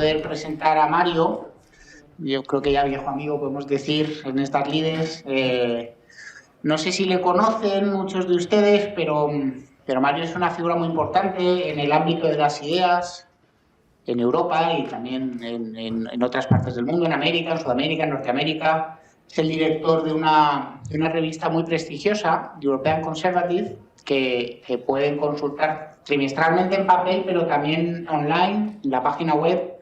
poder presentar a Mario. Yo creo que ya viejo amigo, podemos decir, en estas lides. No sé si le conocen muchos de ustedes, pero Mario es una figura muy importante en el ámbito de las ideas, en Europa y también en otras partes del mundo, en América, en Sudamérica, en Norteamérica. Es el director de una revista muy prestigiosa, European Conservative, que pueden consultar trimestralmente en papel, pero también online, en la página web,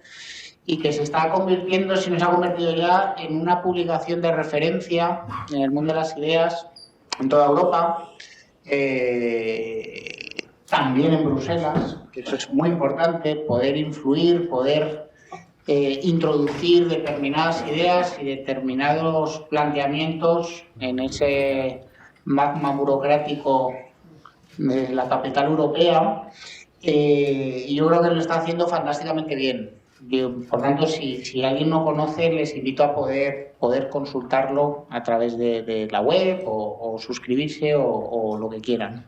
y que se está convirtiendo, si no se ha convertido ya, en una publicación de referencia en el mundo de las ideas en toda Europa, también en Bruselas, que eso es muy importante, poder influir, poder introducir determinadas ideas y determinados planteamientos en ese magma burocrático de la capital europea, y yo creo que lo está haciendo fantásticamente bien. Por tanto, si alguien no conoce, les invito a poder consultarlo a través de la web o suscribirse o lo que quieran.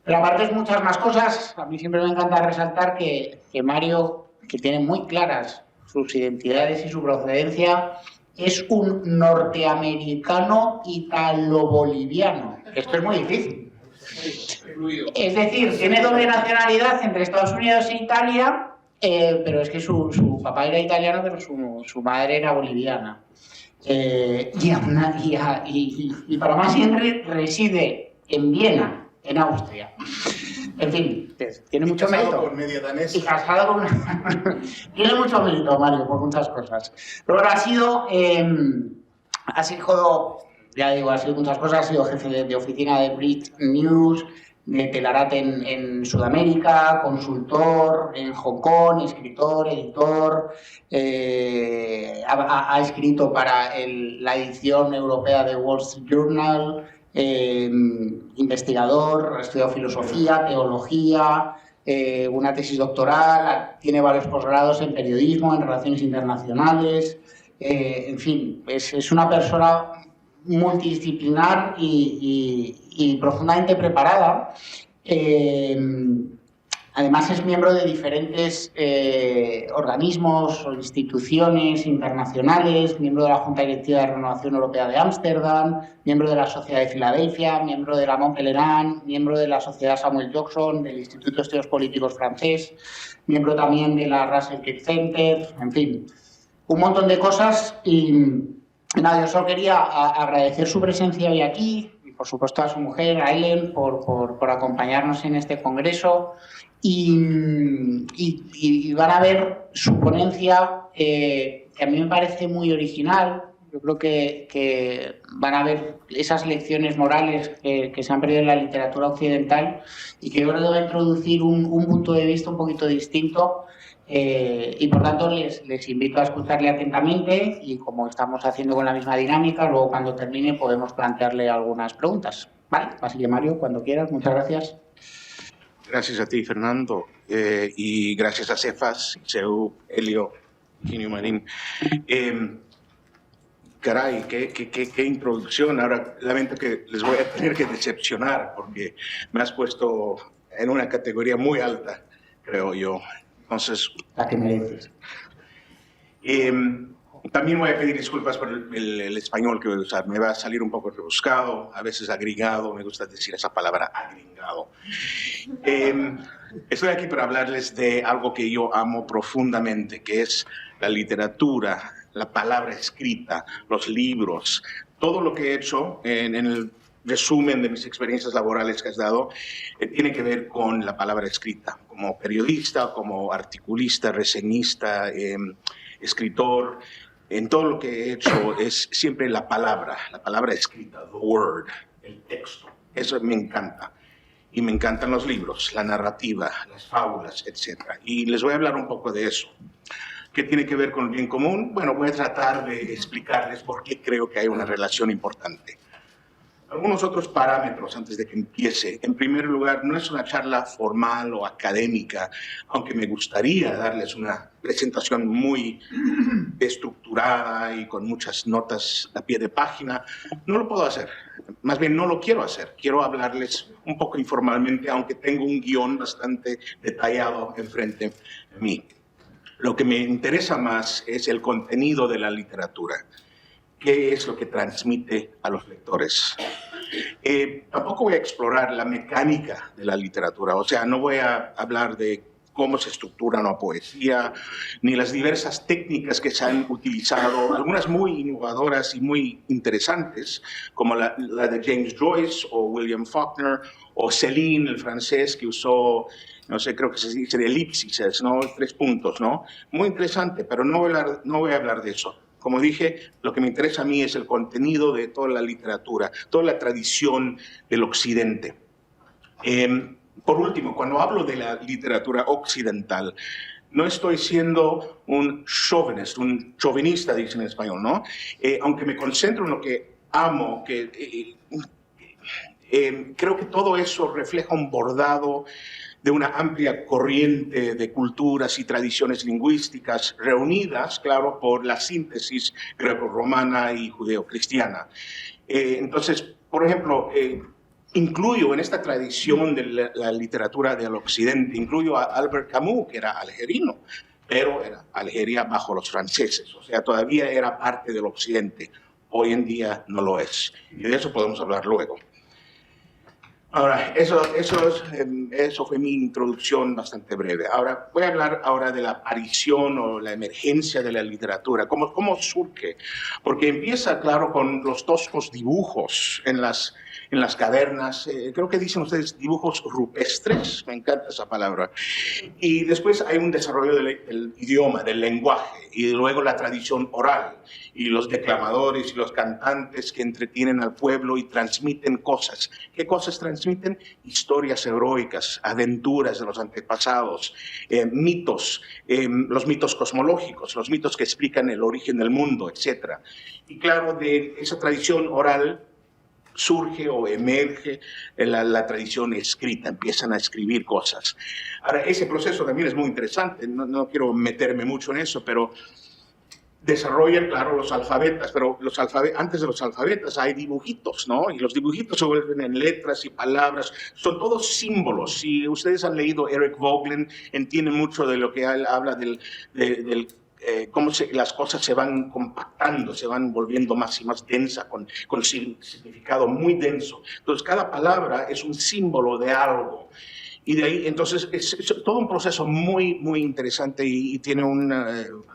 Pero aparte de muchas más cosas, a mí siempre me encanta resaltar que Mario, que tiene muy claras sus identidades y su procedencia, es un norteamericano italo-boliviano. Esto es muy difícil. Es decir, tiene doble nacionalidad entre Estados Unidos e Italia, pero es que su papá era italiano, pero su madre era boliviana. Y para más reside en Viena, en Austria. En fin, tiene mucho mérito. Con media danesa. Y casado con tiene mucho mérito, Mario, por muchas cosas. Pero bueno, ha sido ya digo, ha sido muchas cosas. Ha sido jefe de oficina de Brit News, de Telarat en Sudamérica, consultor en Hong Kong, escritor, editor, ha escrito para la edición europea de Wall Street Journal, investigador, ha estudiado filosofía, teología, una tesis doctoral, tiene varios posgrados en periodismo, en relaciones internacionales, en fin, es una persona multidisciplinar y profundamente preparada. Además es miembro de diferentes organismos o instituciones internacionales, miembro de la Junta Directiva de Renovación Europea de Ámsterdam, miembro de la Sociedad de Filadelfia, miembro de la Mont Pelerin, miembro de la Sociedad Samuel Johnson, del Instituto de Estudios Políticos francés, miembro también de la Russell Kirk Center, en fin, un montón de cosas. Y nada, yo solo quería agradecer su presencia hoy aquí, y por supuesto a su mujer, a Ellen, por acompañarnos en este congreso. Y van a ver su ponencia, que a mí me parece muy original. Yo creo que van a ver esas lecciones morales que se han perdido en la literatura occidental y que yo creo que va a introducir un punto de vista un poquito distinto. Y por tanto les invito a escucharle atentamente y, como estamos haciendo con la misma dinámica, luego cuando termine podemos plantearle algunas preguntas. Vale, así que Mario, cuando quieras, muchas gracias. Gracias a ti, Fernando, y gracias a Cefas, Seu, Helio, Ginio Marín. Caray, qué introducción. Ahora lamento que les voy a tener que decepcionar porque me has puesto en una categoría muy alta, creo yo. Entonces, la que mereces. También voy a pedir disculpas por el español que voy a usar. Me va a salir un poco rebuscado, a veces agringado. Me gusta decir esa palabra, agringado. Estoy aquí para hablarles de algo que yo amo profundamente, que es la literatura, la palabra escrita, los libros. Todo lo que he hecho en el resumen de mis experiencias laborales que has dado, tiene que ver con la palabra escrita. Como periodista, como articulista, reseñista, escritor, en todo lo que he hecho es siempre la palabra escrita, the word, el texto. Eso me encanta. Y me encantan los libros, la narrativa, las fábulas, etc. Y les voy a hablar un poco de eso. ¿Qué tiene que ver con el bien común? Bueno, voy a tratar de explicarles por qué creo que hay una relación importante. Algunos otros parámetros antes de que empiece. En primer lugar, no es una charla formal o académica, aunque me gustaría darles una presentación muy estructurada y con muchas notas a pie de página. No lo puedo hacer. Más bien, no lo quiero hacer. Quiero hablarles un poco informalmente, aunque tengo un guión bastante detallado enfrente de mí. Lo que me interesa más es el contenido de la literatura. ¿Qué es lo que transmite a los lectores? Tampoco voy a explorar la mecánica de la literatura, o sea, no voy a hablar de cómo se estructura una poesía, ni las diversas técnicas que se han utilizado, algunas muy innovadoras y muy interesantes, como la de James Joyce o William Faulkner, o Céline, el francés, que usó, no sé, creo que se dice de elipsis, ¿no? 3 puntos, ¿no? Muy interesante, pero no voy a hablar de eso. Como dije, lo que me interesa a mí es el contenido de toda la literatura, toda la tradición del Occidente. Por último, cuando hablo de la literatura occidental, no estoy siendo un chauvinista, dicen en español, ¿no? Aunque me concentro en lo que amo, creo que todo eso refleja un bordado de una amplia corriente de culturas y tradiciones lingüísticas reunidas, claro, por la síntesis greco-romana y judeo-cristiana. Entonces, por ejemplo, incluyo en esta tradición de la literatura del Occidente, incluyo a Albert Camus, que era algerino, pero era Algeria bajo los franceses, o sea, todavía era parte del Occidente. Hoy en día no lo es, y de eso podemos hablar luego. Ahora, eso fue mi introducción bastante breve. Ahora, voy a hablar ahora de la aparición o la emergencia de la literatura, cómo surge, porque empieza, claro, con los toscos dibujos en las cavernas, creo que dicen ustedes dibujos rupestres, me encanta esa palabra, y después hay un desarrollo del idioma, del lenguaje, y luego la tradición oral, y los declamadores y los cantantes que entretienen al pueblo y transmiten cosas. ¿Qué cosas transmiten? Historias heroicas, aventuras de los antepasados, mitos, los mitos cosmológicos, los mitos que explican el origen del mundo, etc. Y claro, de esa tradición oral surge o emerge la tradición escrita, empiezan a escribir cosas. Ahora, ese proceso también es muy interesante, no quiero meterme mucho en eso, pero desarrollan, claro, los alfabetas, pero antes de los alfabetas hay dibujitos, ¿no? Y los dibujitos se vuelven en letras y palabras, son todos símbolos. Si ustedes han leído Eric Voegelin, entienden mucho de lo que él habla cómo las cosas se van compactando, se van volviendo más y más densa, con significado muy denso. Entonces, cada palabra es un símbolo de algo. Y de ahí, entonces, es todo un proceso muy, muy interesante y tiene un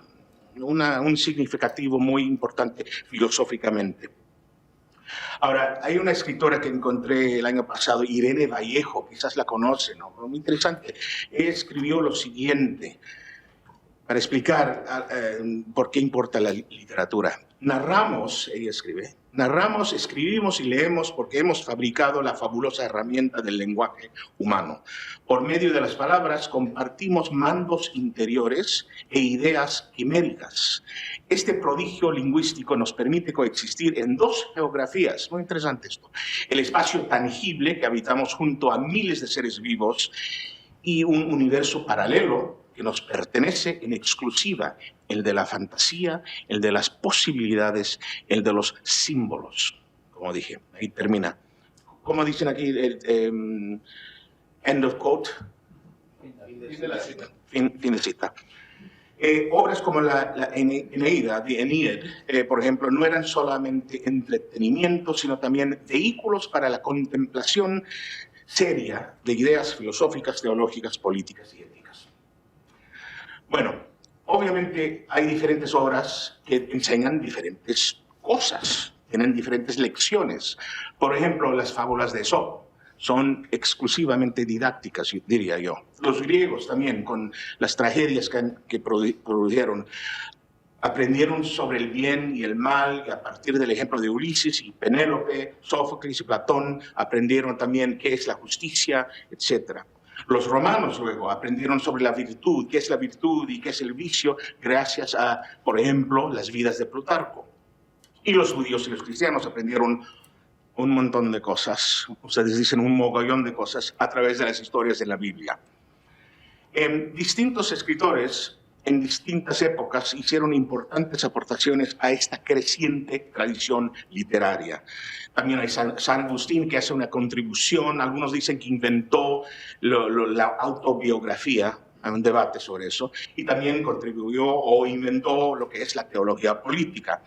significativo muy importante filosóficamente. Ahora, hay una escritora que encontré el año pasado, Irene Vallejo, quizás la conocen, ¿no? Muy interesante. Ella escribió lo siguiente, para explicar por qué importa la literatura. Ella escribe, narramos, escribimos y leemos porque hemos fabricado la fabulosa herramienta del lenguaje humano. Por medio de las palabras compartimos mandos interiores e ideas quiméricas. Este prodigio lingüístico nos permite coexistir en 2 geografías, muy interesante esto, el espacio tangible que habitamos junto a miles de seres vivos y un universo paralelo que nos pertenece en exclusiva, el de la fantasía, el de las posibilidades, el de los símbolos. Como dije, ahí termina. ¿Cómo dicen aquí? End of quote. Fin de cita. Obras como la Eneida, The Aeneid, por ejemplo, no eran solamente entretenimiento, sino también vehículos para la contemplación seria de ideas filosóficas, teológicas, políticas y éticas. Bueno, obviamente hay diferentes obras que enseñan diferentes cosas, tienen diferentes lecciones. Por ejemplo, las fábulas de Esopo son exclusivamente didácticas, diría yo. Los griegos también, con las tragedias que produjeron, aprendieron sobre el bien y el mal, y a partir del ejemplo de Ulises y Penélope, Sófocles y Platón, aprendieron también qué es la justicia, etc. Los romanos luego aprendieron sobre la virtud, qué es la virtud y qué es el vicio, gracias a, por ejemplo, las vidas de Plutarco. Y los judíos y los cristianos aprendieron un montón de cosas, ustedes dicen un mogollón de cosas, a través de las historias de la Biblia. Distintos escritores en distintas épocas hicieron importantes aportaciones a esta creciente tradición literaria. También hay San Agustín, que hace una contribución, algunos dicen que inventó la autobiografía, Hay un debate sobre eso. Y también contribuyó o inventó lo que es la teología política.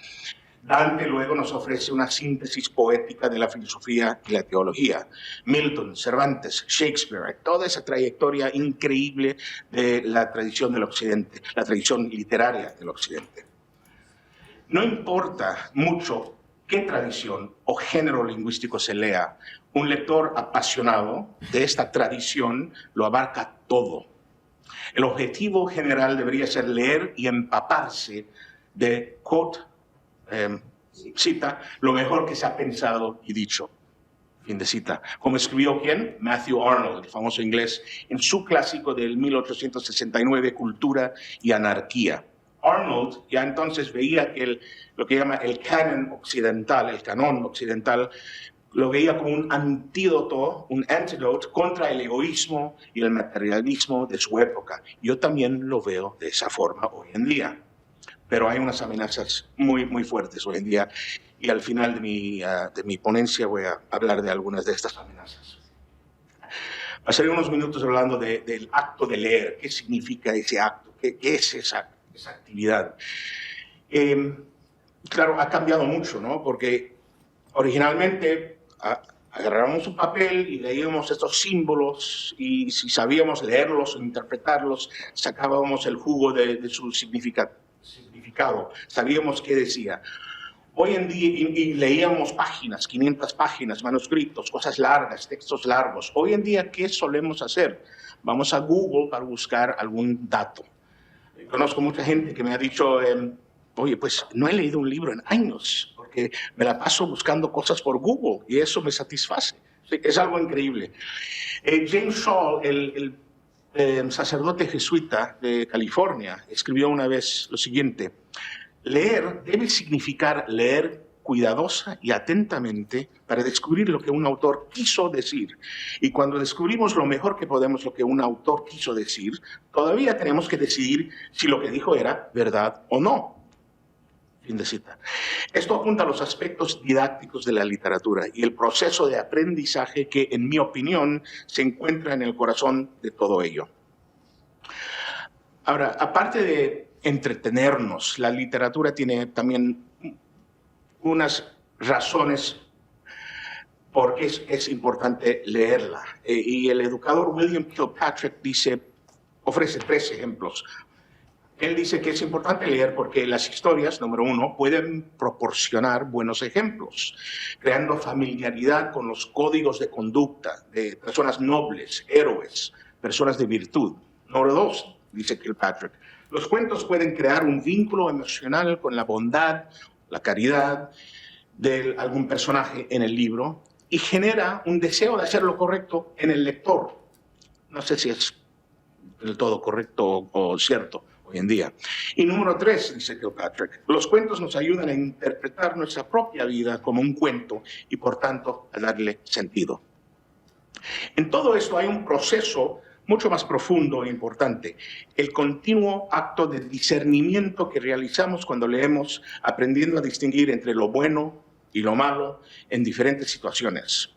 Dante luego nos ofrece una síntesis poética de la filosofía y la teología. Milton, Cervantes, Shakespeare, toda esa trayectoria increíble de la tradición del Occidente, la tradición literaria del Occidente. No importa mucho qué tradición o género lingüístico se lea, un lector apasionado de esta tradición lo abarca todo. El objetivo general debería ser leer y empaparse de, quote, cita, lo mejor que se ha pensado y dicho. Fin de cita. Como escribió ¿quién? Matthew Arnold, el famoso inglés, en su clásico del 1869, Cultura y Anarquía. Arnold ya entonces veía que lo que llama el canon occidental, lo veía como un antídoto, un antidote contra el egoísmo y el materialismo de su época. Yo también lo veo de esa forma hoy en día. Pero hay unas amenazas muy, muy fuertes hoy en día y al final de mi ponencia voy a hablar de algunas de estas amenazas. Pasaré unos minutos hablando del acto de leer. ¿Qué significa ese acto? ¿Qué es esa actividad? Claro, ha cambiado mucho, ¿no? Porque originalmente agarrábamos un papel y leíamos estos símbolos y si sabíamos leerlos o interpretarlos, sacábamos el jugo de su significado. Sabíamos qué decía. Hoy en día, y leíamos páginas, 500 páginas, manuscritos, cosas largas, textos largos. Hoy en día, ¿qué solemos hacer? Vamos a Google para buscar algún dato. Conozco mucha gente que me ha dicho, oye, pues no he leído un libro en años, porque me la paso buscando cosas por Google y eso me satisface. Es algo increíble. James Shaw, el sacerdote jesuita de California, escribió una vez lo siguiente: leer debe significar leer cuidadosa y atentamente para descubrir lo que un autor quiso decir. Y cuando descubrimos lo mejor que podemos lo que un autor quiso decir, todavía tenemos que decidir si lo que dijo era verdad o no. Fin de cita. Esto apunta a los aspectos didácticos de la literatura y el proceso de aprendizaje que, en mi opinión, se encuentra en el corazón de todo ello. Ahora, aparte de entretenernos, la literatura tiene también unas razones por qué es importante leerla. Y el educador William Kilpatrick ofrece 3 ejemplos. Él dice que es importante leer porque las historias, número 1, pueden proporcionar buenos ejemplos, creando familiaridad con los códigos de conducta de personas nobles, héroes, personas de virtud. Número 2, dice Kilpatrick, los cuentos pueden crear un vínculo emocional con la bondad, la caridad de algún personaje en el libro y genera un deseo de hacer lo correcto en el lector. No sé si es del todo correcto o cierto hoy en día. Y número 3, dice Kilpatrick, los cuentos nos ayudan a interpretar nuestra propia vida como un cuento y por tanto a darle sentido. En todo esto hay un proceso mucho más profundo e importante, el continuo acto de discernimiento que realizamos cuando leemos, aprendiendo a distinguir entre lo bueno y lo malo en diferentes situaciones.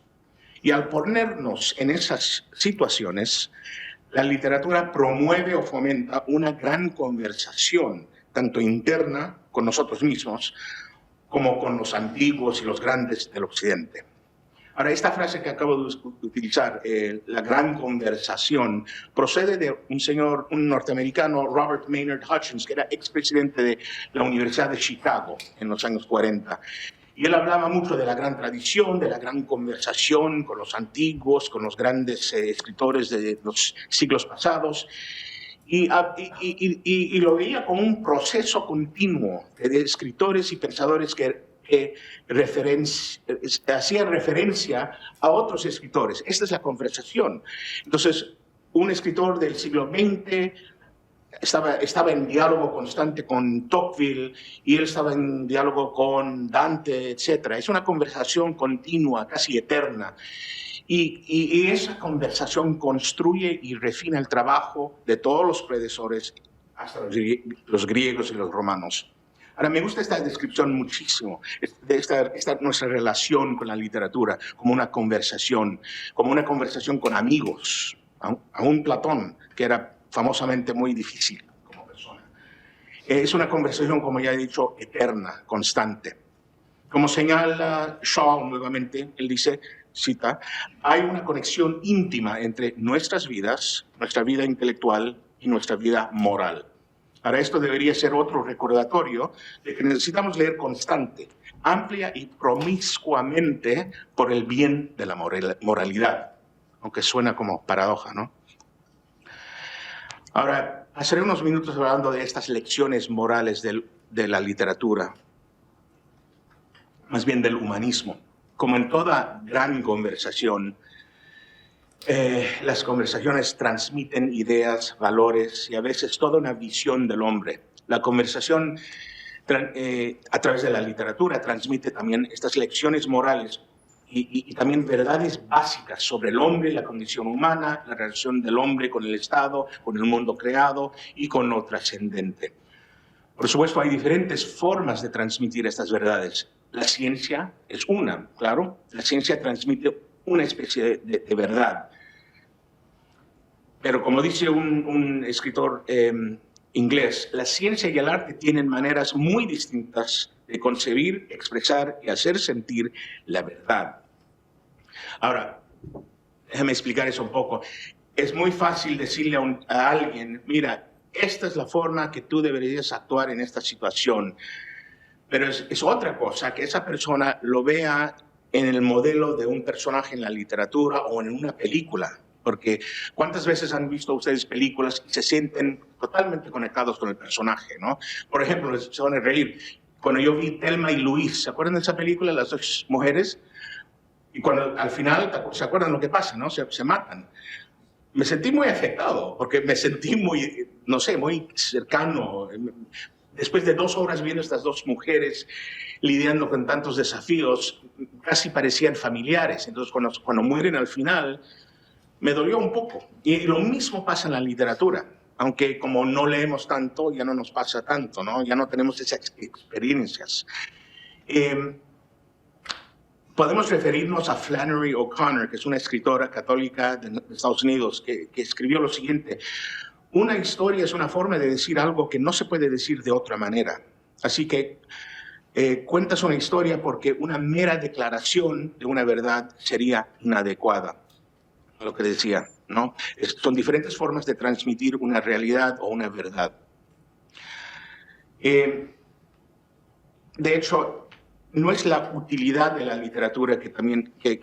Y al ponernos en esas situaciones, la literatura promueve o fomenta una gran conversación, tanto interna con nosotros mismos, como con los antiguos y los grandes del Occidente. Ahora, esta frase que acabo de utilizar, la gran conversación, procede de un norteamericano, Robert Maynard Hutchins, que era expresidente de la Universidad de Chicago en los años 40. Y él hablaba mucho de la gran tradición, de la gran conversación con los antiguos, con los grandes escritores de los siglos pasados. Y lo veía como un proceso continuo de escritores y pensadores que hacían referencia a otros escritores. Esta es la conversación. Entonces, un escritor del siglo XX estaba en diálogo constante con Tocqueville y él estaba en diálogo con Dante, etc. Es una conversación continua, casi eterna. Y esa conversación construye y refina el trabajo de todos los predecesores, hasta los griegos y los romanos. Ahora, me gusta esta descripción muchísimo, de nuestra relación con la literatura, como una conversación con amigos. Aún Platón, que era famosamente muy difícil como persona. Es una conversación, como ya he dicho, eterna, constante. Como señala Shaw nuevamente, él dice, cita, hay una conexión íntima entre nuestras vidas, nuestra vida intelectual y nuestra vida moral. Ahora, esto debería ser otro recordatorio de que necesitamos leer constante, amplia y promiscuamente por el bien de la moralidad, aunque suena como paradoja, ¿no? Ahora, pasaré unos minutos hablando de estas lecciones morales de la literatura, más bien del humanismo. Como en toda gran conversación, las conversaciones transmiten ideas, valores y a veces toda una visión del hombre. La conversación a través de la literatura transmite también estas lecciones morales y también verdades básicas sobre el hombre, la condición humana, la relación del hombre con el Estado, con el mundo creado y con lo trascendente. Por supuesto, hay diferentes formas de transmitir estas verdades. La ciencia es una, claro. La ciencia transmite una especie de verdad. Pero como dice un escritor inglés, la ciencia y el arte tienen maneras muy distintas de concebir, expresar y hacer sentir la verdad. Ahora, déjame explicar eso un poco. Es muy fácil decirle a alguien, mira, esta es la forma que tú deberías actuar en esta situación. Pero es otra cosa que esa persona lo vea en el modelo de un personaje en la literatura o en una película. Porque ¿cuántas veces han visto ustedes películas y se sienten totalmente conectados con el personaje, ¿no? Por ejemplo, se van a reír. Cuando yo vi Thelma y Louise, ¿se acuerdan de esa película, las dos mujeres? Y cuando al final, ¿se acuerdan lo que pasa, no? Se matan. Me sentí muy afectado, porque me sentí muy, no sé, muy cercano. Después de 2 horas viendo estas dos mujeres lidiando con tantos desafíos, casi parecían familiares. Entonces, cuando mueren al final, me dolió un poco. Y lo mismo pasa en la literatura, aunque como no leemos tanto, ya no nos pasa tanto, ¿no? Ya no tenemos esas experiencias. Podemos referirnos a Flannery O'Connor, que es una escritora católica de Estados Unidos, que escribió lo siguiente: una historia es una forma de decir algo que no se puede decir de otra manera. Así que cuentas una historia porque una mera declaración de una verdad sería inadecuada. Lo que decía, ¿no? Son diferentes formas de transmitir una realidad o una verdad. De hecho, no es la utilidad de la literatura que también que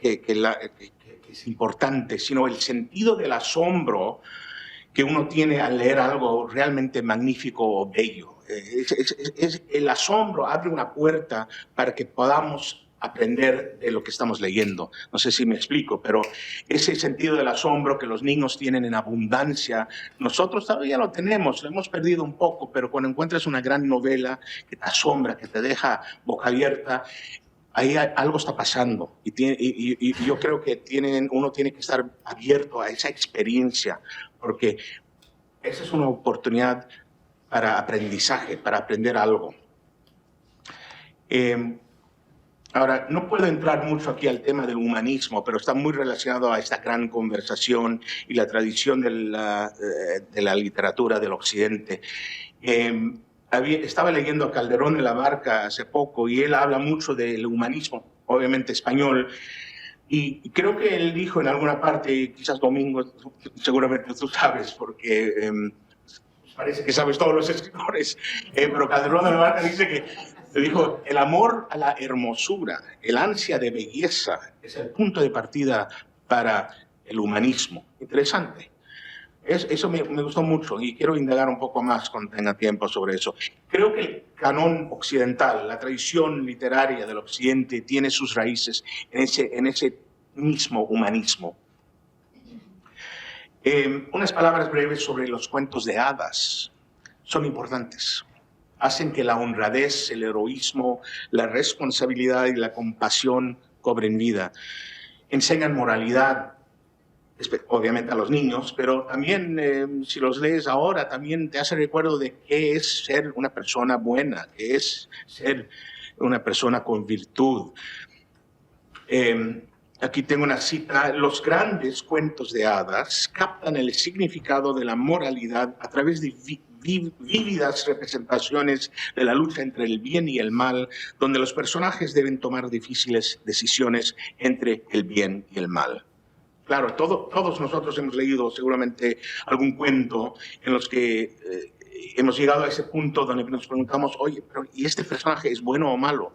es importante, sino el sentido del asombro que uno tiene al leer algo realmente magnífico o bello. El asombro abre una puerta para que podamos aprender de lo que estamos leyendo. No sé si me explico, pero ese sentido del asombro que los niños tienen en abundancia, nosotros todavía lo tenemos, lo hemos perdido un poco, pero cuando encuentras una gran novela que te asombra, que te deja boca abierta, ahí algo está pasando. Y yo creo que uno tiene que estar abierto a esa experiencia, porque esa es una oportunidad para aprendizaje, para aprender algo. Ahora, no puedo entrar mucho aquí al tema del humanismo, pero está muy relacionado a esta gran conversación y la tradición de la literatura del Occidente. Estaba leyendo a Calderón de la Barca hace poco y él habla mucho del humanismo, obviamente español, y creo que él dijo en alguna parte, quizás Domingo, seguramente tú sabes, porque parece que sabes todos los escritores, pero Calderón de la Barca dice que dijo, el amor a la hermosura, el ansia de belleza, es el punto de partida para el humanismo. Interesante. Eso me gustó mucho y quiero indagar un poco más cuando tenga tiempo sobre eso. Creo que el canon occidental, la tradición literaria del Occidente, tiene sus raíces en ese mismo humanismo. Unas palabras breves sobre los cuentos de hadas son importantes. Hacen que la honradez, el heroísmo, la responsabilidad y la compasión cobren vida. Enseñan moralidad, obviamente a los niños, pero también si los lees ahora, también te hace recuerdo de qué es ser una persona buena, qué es ser una persona con virtud. Aquí tengo una cita. Los grandes cuentos de hadas captan el significado de la moralidad a través de vívidas representaciones de la lucha entre el bien y el mal, donde los personajes deben tomar difíciles decisiones entre el bien y el mal. Claro, todos nosotros hemos leído seguramente algún cuento en los que hemos llegado a ese punto donde nos preguntamos, oye, pero ¿y este personaje es bueno o malo?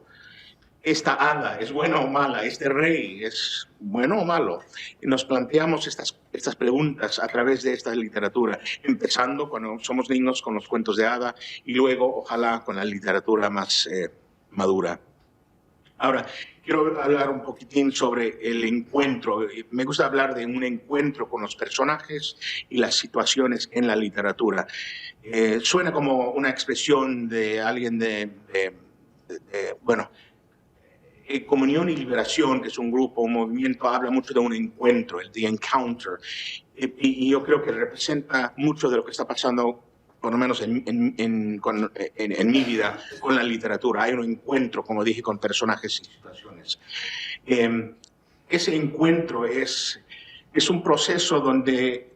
¿Esta hada es buena o mala? ¿Este rey es bueno o malo? Y nos planteamos estas preguntas a través de esta literatura, empezando cuando somos niños con los cuentos de hada y luego, ojalá, con la literatura más madura. Ahora, quiero hablar un poquitín sobre el encuentro. Me gusta hablar de un encuentro con los personajes y las situaciones en la literatura. Suena como una expresión de alguien Comunión y Liberación, que es un grupo, un movimiento, habla mucho de un encuentro, el The Encounter. Y yo creo que representa mucho de lo que está pasando, por lo menos en mi vida, con la literatura. Hay un encuentro, como dije, con personajes y situaciones. Ese encuentro es un proceso donde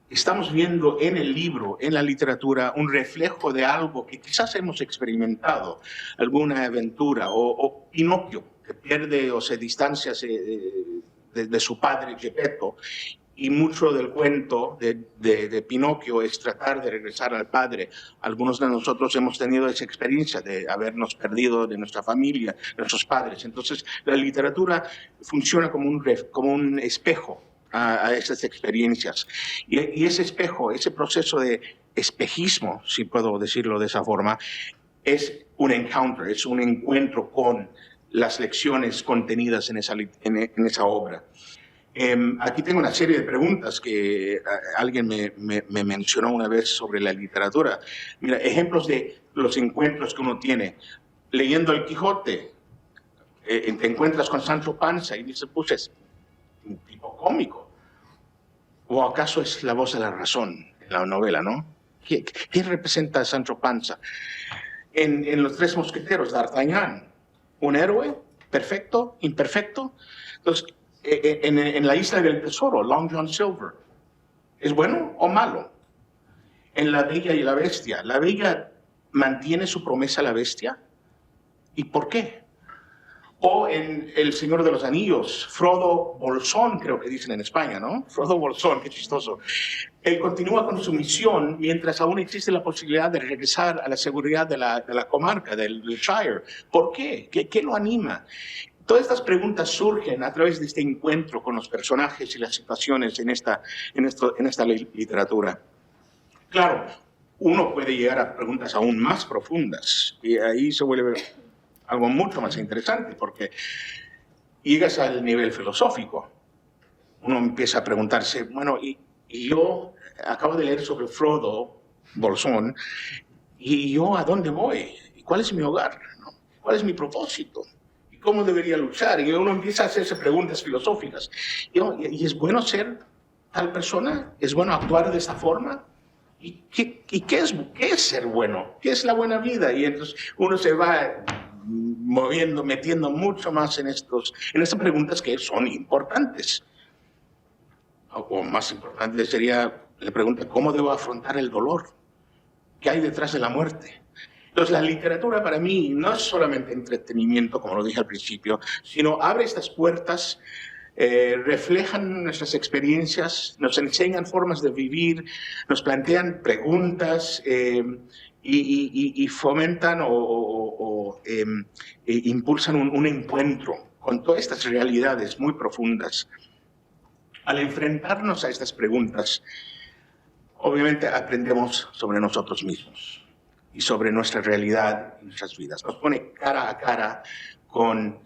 estamos viendo en el libro, en la literatura, un reflejo de algo que quizás hemos experimentado, alguna aventura, o Pinocchio, que pierde o se distancia de su padre Geppetto, y mucho del cuento de Pinocchio es tratar de regresar al padre. Algunos de nosotros hemos tenido esa experiencia de habernos perdido de nuestra familia, de nuestros padres. Entonces, la literatura funciona como un espejo a esas experiencias. Y ese espejo, ese proceso de espejismo, si puedo decirlo de esa forma, es un encounter, es un encuentro con las lecciones contenidas en esa obra. Aquí tengo una serie de preguntas que alguien me mencionó una vez sobre la literatura. Mira, ejemplos de los encuentros que uno tiene. Leyendo El Quijote, te encuentras con Sancho Panza y dices, pues es un tipo cómico. ¿O acaso es la voz de la razón en la novela, no? ¿Quién representa a Sancho Panza? En Los Tres Mosqueteros, D'Artagnan, un héroe perfecto, imperfecto. Entonces, en La Isla del Tesoro, Long John Silver, ¿es bueno o malo? En La Bella y la Bestia, ¿la Bella mantiene su promesa a la bestia? ¿Y por qué? O en El Señor de los Anillos, Frodo Bolsón, creo que dicen en España, ¿no? Frodo Bolsón, qué chistoso. Él continúa con su misión mientras aún existe la posibilidad de regresar a la seguridad de la comarca, del Shire. ¿Por qué? ¿Qué lo anima? Todas estas preguntas surgen a través de este encuentro con los personajes y las situaciones en esta literatura. Claro, uno puede llegar a preguntas aún más profundas y ahí se vuelve algo mucho más interesante porque llegas al nivel filosófico. Uno empieza a preguntarse, bueno, y yo acabo de leer sobre Frodo Bolsón, ¿y yo a dónde voy? ¿Cuál es mi hogar? ¿No? ¿Cuál es mi propósito? ¿Y cómo debería luchar? Y uno empieza a hacerse preguntas filosóficas. ¿Y es bueno ser tal persona? ¿Es bueno actuar de esta forma? ¿Y qué es ser bueno? ¿Qué es la buena vida? Y entonces uno se va metiendo mucho más en estas preguntas que son importantes. O más importante sería la pregunta, ¿cómo debo afrontar el dolor? ¿Qué hay detrás de la muerte? Entonces, la literatura para mí no es solamente entretenimiento, como lo dije al principio, sino abre estas puertas, reflejan nuestras experiencias, nos enseñan formas de vivir, nos plantean preguntas y fomentan o impulsan un encuentro con todas estas realidades muy profundas. Al enfrentarnos a estas preguntas, obviamente aprendemos sobre nosotros mismos y sobre nuestra realidad y nuestras vidas. Nos pone cara a cara con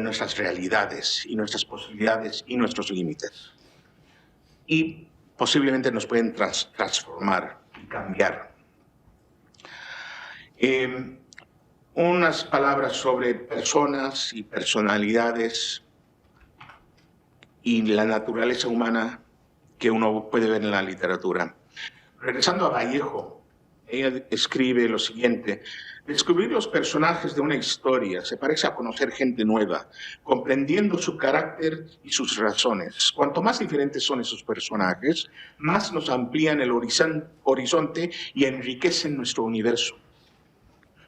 nuestras realidades y nuestras posibilidades y nuestros límites. Y posiblemente nos pueden transformar y cambiar. Unas palabras sobre personas y personalidades y la naturaleza humana que uno puede ver en la literatura. Regresando a Vallejo, ella escribe lo siguiente: descubrir los personajes de una historia se parece a conocer gente nueva, comprendiendo su carácter y sus razones. Cuanto más diferentes son esos personajes, más nos amplían el horizonte y enriquecen nuestro universo.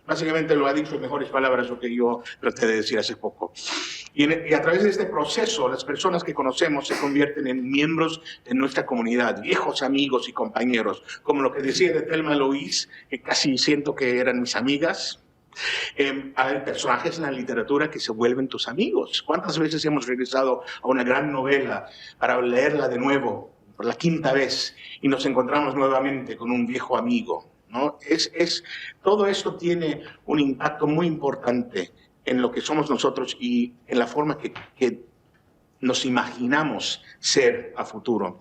Básicamente lo ha dicho en mejores palabras lo que yo traté de decir hace poco. Y a través de este proceso, las personas que conocemos se convierten en miembros de nuestra comunidad, viejos amigos y compañeros, como lo que decía de Thelma Louise, que casi siento que eran mis amigas. Hay personajes en la literatura que se vuelven tus amigos. ¿Cuántas veces hemos regresado a una gran novela para leerla de nuevo, por la quinta vez, y nos encontramos nuevamente con un viejo amigo, ¿no? Todo esto tiene un impacto muy importante en lo que somos nosotros y en la forma que nos imaginamos ser a futuro.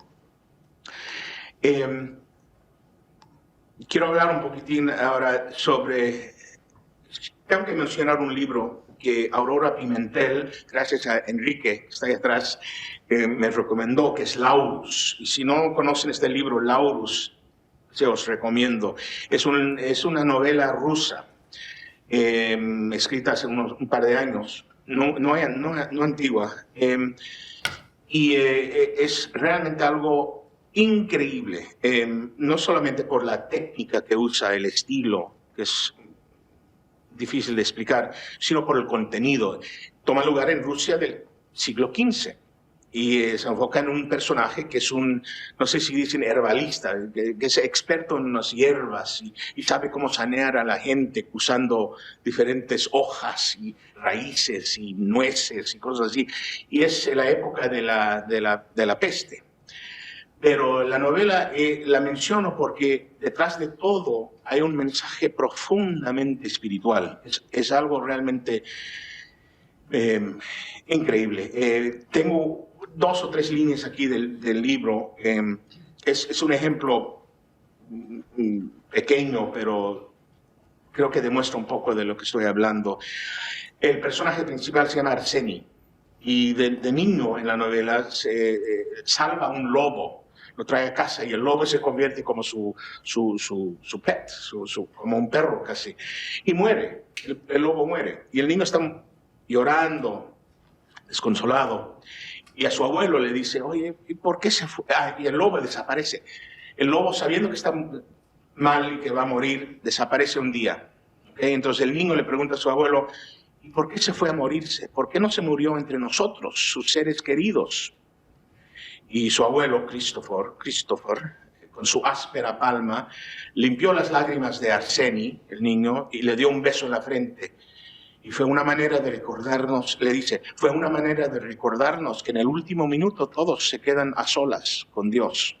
Quiero hablar un poquitín ahora sobre... Tengo que mencionar un libro que Aurora Pimentel, gracias a Enrique, que está ahí atrás, me recomendó, que es Laurus. Y si no conocen este libro, Laurus, se os recomiendo. Es una novela rusa, escrita hace un par de años, no antigua, y es realmente algo increíble, no solamente por la técnica que usa, el estilo, que es difícil de explicar, sino por el contenido. Toma lugar en Rusia del siglo XV. Y se enfoca en un personaje que es no sé si dicen herbalista, que es experto en las hierbas y sabe cómo sanear a la gente usando diferentes hojas y raíces y nueces y cosas así. Y es la época de la peste. Pero la novela la menciono porque detrás de todo hay un mensaje profundamente espiritual. Es algo realmente increíble. Tengo 2 o 3 líneas aquí del libro. Es un ejemplo pequeño, pero creo que demuestra un poco de lo que estoy hablando. El personaje principal se llama Arseny y de niño en la novela salva a un lobo, lo trae a casa y el lobo se convierte como su pet, como un perro casi, y muere. El lobo muere y el niño está llorando, desconsolado. Y a su abuelo le dice, oye, ¿y por qué se fue? Y el lobo desaparece. El lobo, sabiendo que está mal y que va a morir, desaparece un día. ¿Okay? Entonces el niño le pregunta a su abuelo, ¿y por qué se fue a morirse? ¿Por qué no se murió entre nosotros, sus seres queridos? Y su abuelo, Christopher, con su áspera palma, limpió las lágrimas de Arseny, el niño, y le dio un beso en la frente. Y fue una manera de recordarnos, le dice, fue una manera de recordarnos que en el último minuto todos se quedan a solas con Dios.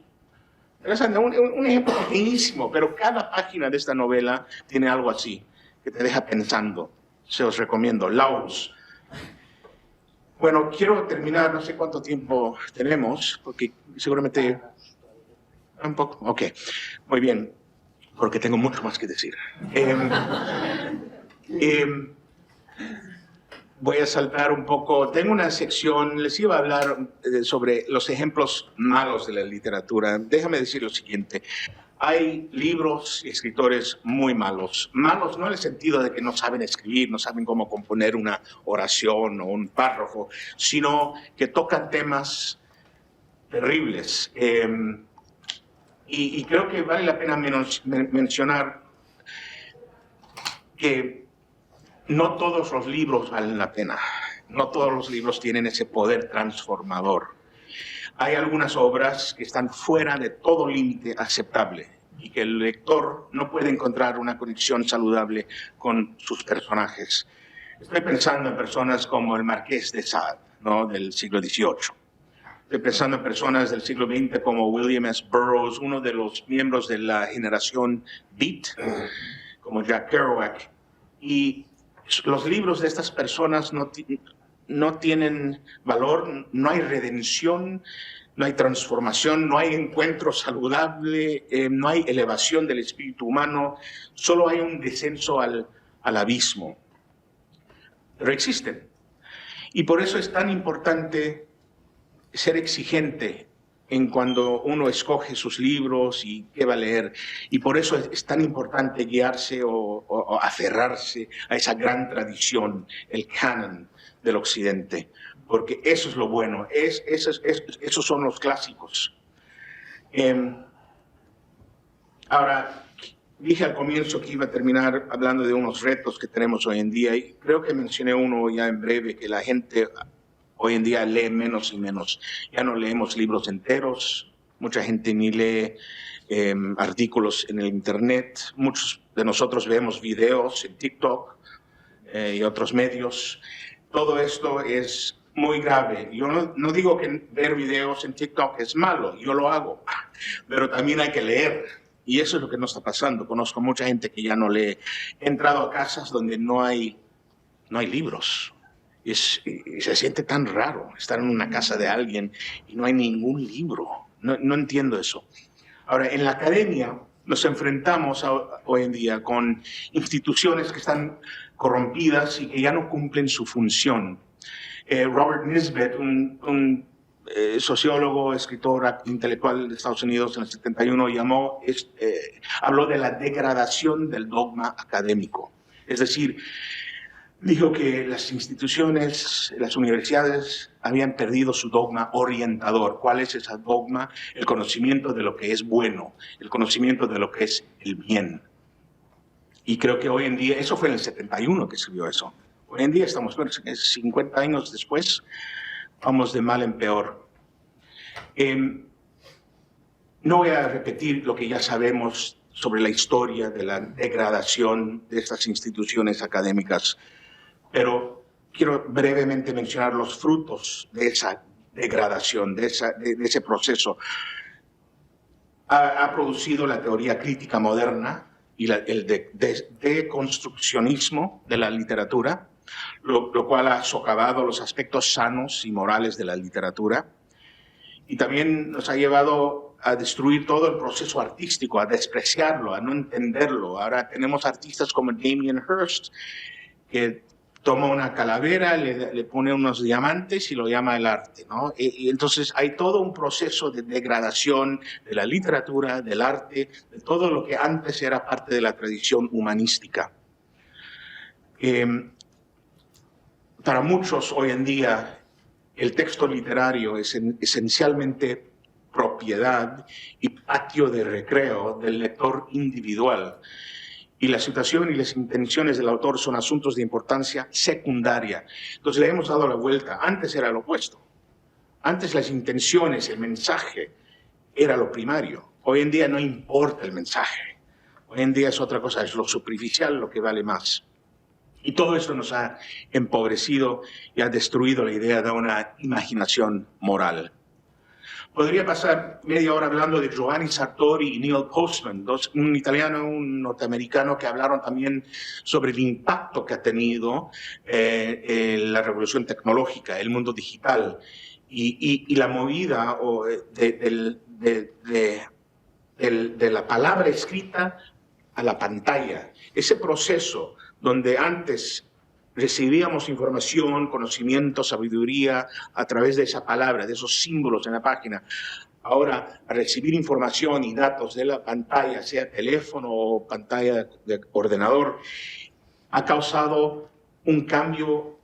Un ejemplo pequeñísimo, pero cada página de esta novela tiene algo así, que te deja pensando. Se os recomiendo, Laurus. Bueno, quiero terminar, no sé cuánto tiempo tenemos, porque seguramente... Un poco, ok, muy bien, porque tengo mucho más que decir. Voy a saltar un poco. Tengo una sección, les iba a hablar sobre los ejemplos malos de la literatura. Déjame decir lo siguiente. Hay libros y escritores muy malos. Malos no en el sentido de que no saben escribir, no saben cómo componer una oración o un párrafo, sino que tocan temas terribles. Y creo que vale la pena mencionar que no todos los libros valen la pena. No todos los libros tienen ese poder transformador. Hay algunas obras que están fuera de todo límite aceptable y que el lector no puede encontrar una conexión saludable con sus personajes. Estoy pensando en personas como el Marqués de Sade, ¿no?, del siglo XVIII. Estoy pensando en personas del siglo XX como William S. Burroughs, uno de los miembros de la generación Beat, como Jack Kerouac. Y los libros de estas personas no tienen valor, no hay redención, no hay transformación, no hay encuentro saludable, no hay elevación del espíritu humano, solo hay un descenso al abismo. Pero existen. Y por eso es tan importante ser exigente en cuando uno escoge sus libros y qué va a leer. Y por eso es tan importante guiarse o aferrarse a esa gran tradición, el canon del Occidente, porque eso es lo bueno, esos son los clásicos. Ahora, dije al comienzo que iba a terminar hablando de unos retos que tenemos hoy en día, y creo que mencioné uno ya en breve, que la gente hoy en día lee menos y menos. Ya no leemos libros enteros, mucha gente ni lee artículos en el Internet, muchos de nosotros vemos videos en TikTok y otros medios. Todo esto es muy grave. Yo no digo que ver videos en TikTok es malo, yo lo hago, pero también hay que leer. Y eso es lo que nos está pasando. Conozco mucha gente que ya no lee. He entrado a casas donde no hay libros. Y se siente tan raro estar en una casa de alguien y no hay ningún libro. No entiendo eso. Ahora, en la academia nos enfrentamos hoy en día con instituciones que están corrompidas y que ya no cumplen su función. Robert Nisbet, un sociólogo, escritor intelectual de Estados Unidos en el 71, habló de la degradación del dogma académico. Es decir, dijo que las instituciones, las universidades habían perdido su dogma orientador. ¿Cuál es ese dogma? El conocimiento de lo que es bueno, el conocimiento de lo que es el bien. Y creo que hoy en día, eso fue en el 71 que escribió eso. Hoy en día estamos 50 años después, vamos de mal en peor. No voy a repetir lo que ya sabemos sobre la historia de la degradación de estas instituciones académicas, pero quiero brevemente mencionar los frutos de esa degradación, de ese proceso. Ha producido la teoría crítica moderna y el deconstruccionismo de la literatura, lo cual ha socavado los aspectos sanos y morales de la literatura, y también nos ha llevado a destruir todo el proceso artístico, a despreciarlo, a no entenderlo. Ahora tenemos artistas como Damien Hirst, que toma una calavera, le pone unos diamantes y lo llama el arte, ¿no? Y entonces hay todo un proceso de degradación de la literatura, del arte, de todo lo que antes era parte de la tradición humanística. Para muchos hoy en día el texto literario es esencialmente propiedad y patio de recreo del lector individual. Y la situación y las intenciones del autor son asuntos de importancia secundaria. Entonces le hemos dado la vuelta. Antes era lo opuesto. Antes las intenciones, el mensaje, era lo primario. Hoy en día no importa el mensaje. Hoy en día es otra cosa, es lo superficial lo que vale más. Y todo esto nos ha empobrecido y ha destruido la idea de una imaginación moral. Podría pasar media hora hablando de Giovanni Sartori y Neil Postman, un italiano y un norteamericano que hablaron también sobre el impacto que ha tenido la revolución tecnológica, el mundo digital y la movida de la palabra escrita a la pantalla. Ese proceso donde antes recibíamos información, conocimiento, sabiduría a través de esa palabra, de esos símbolos en la página. Ahora, a recibir información y datos de la pantalla, sea teléfono o pantalla de ordenador, ha causado un cambio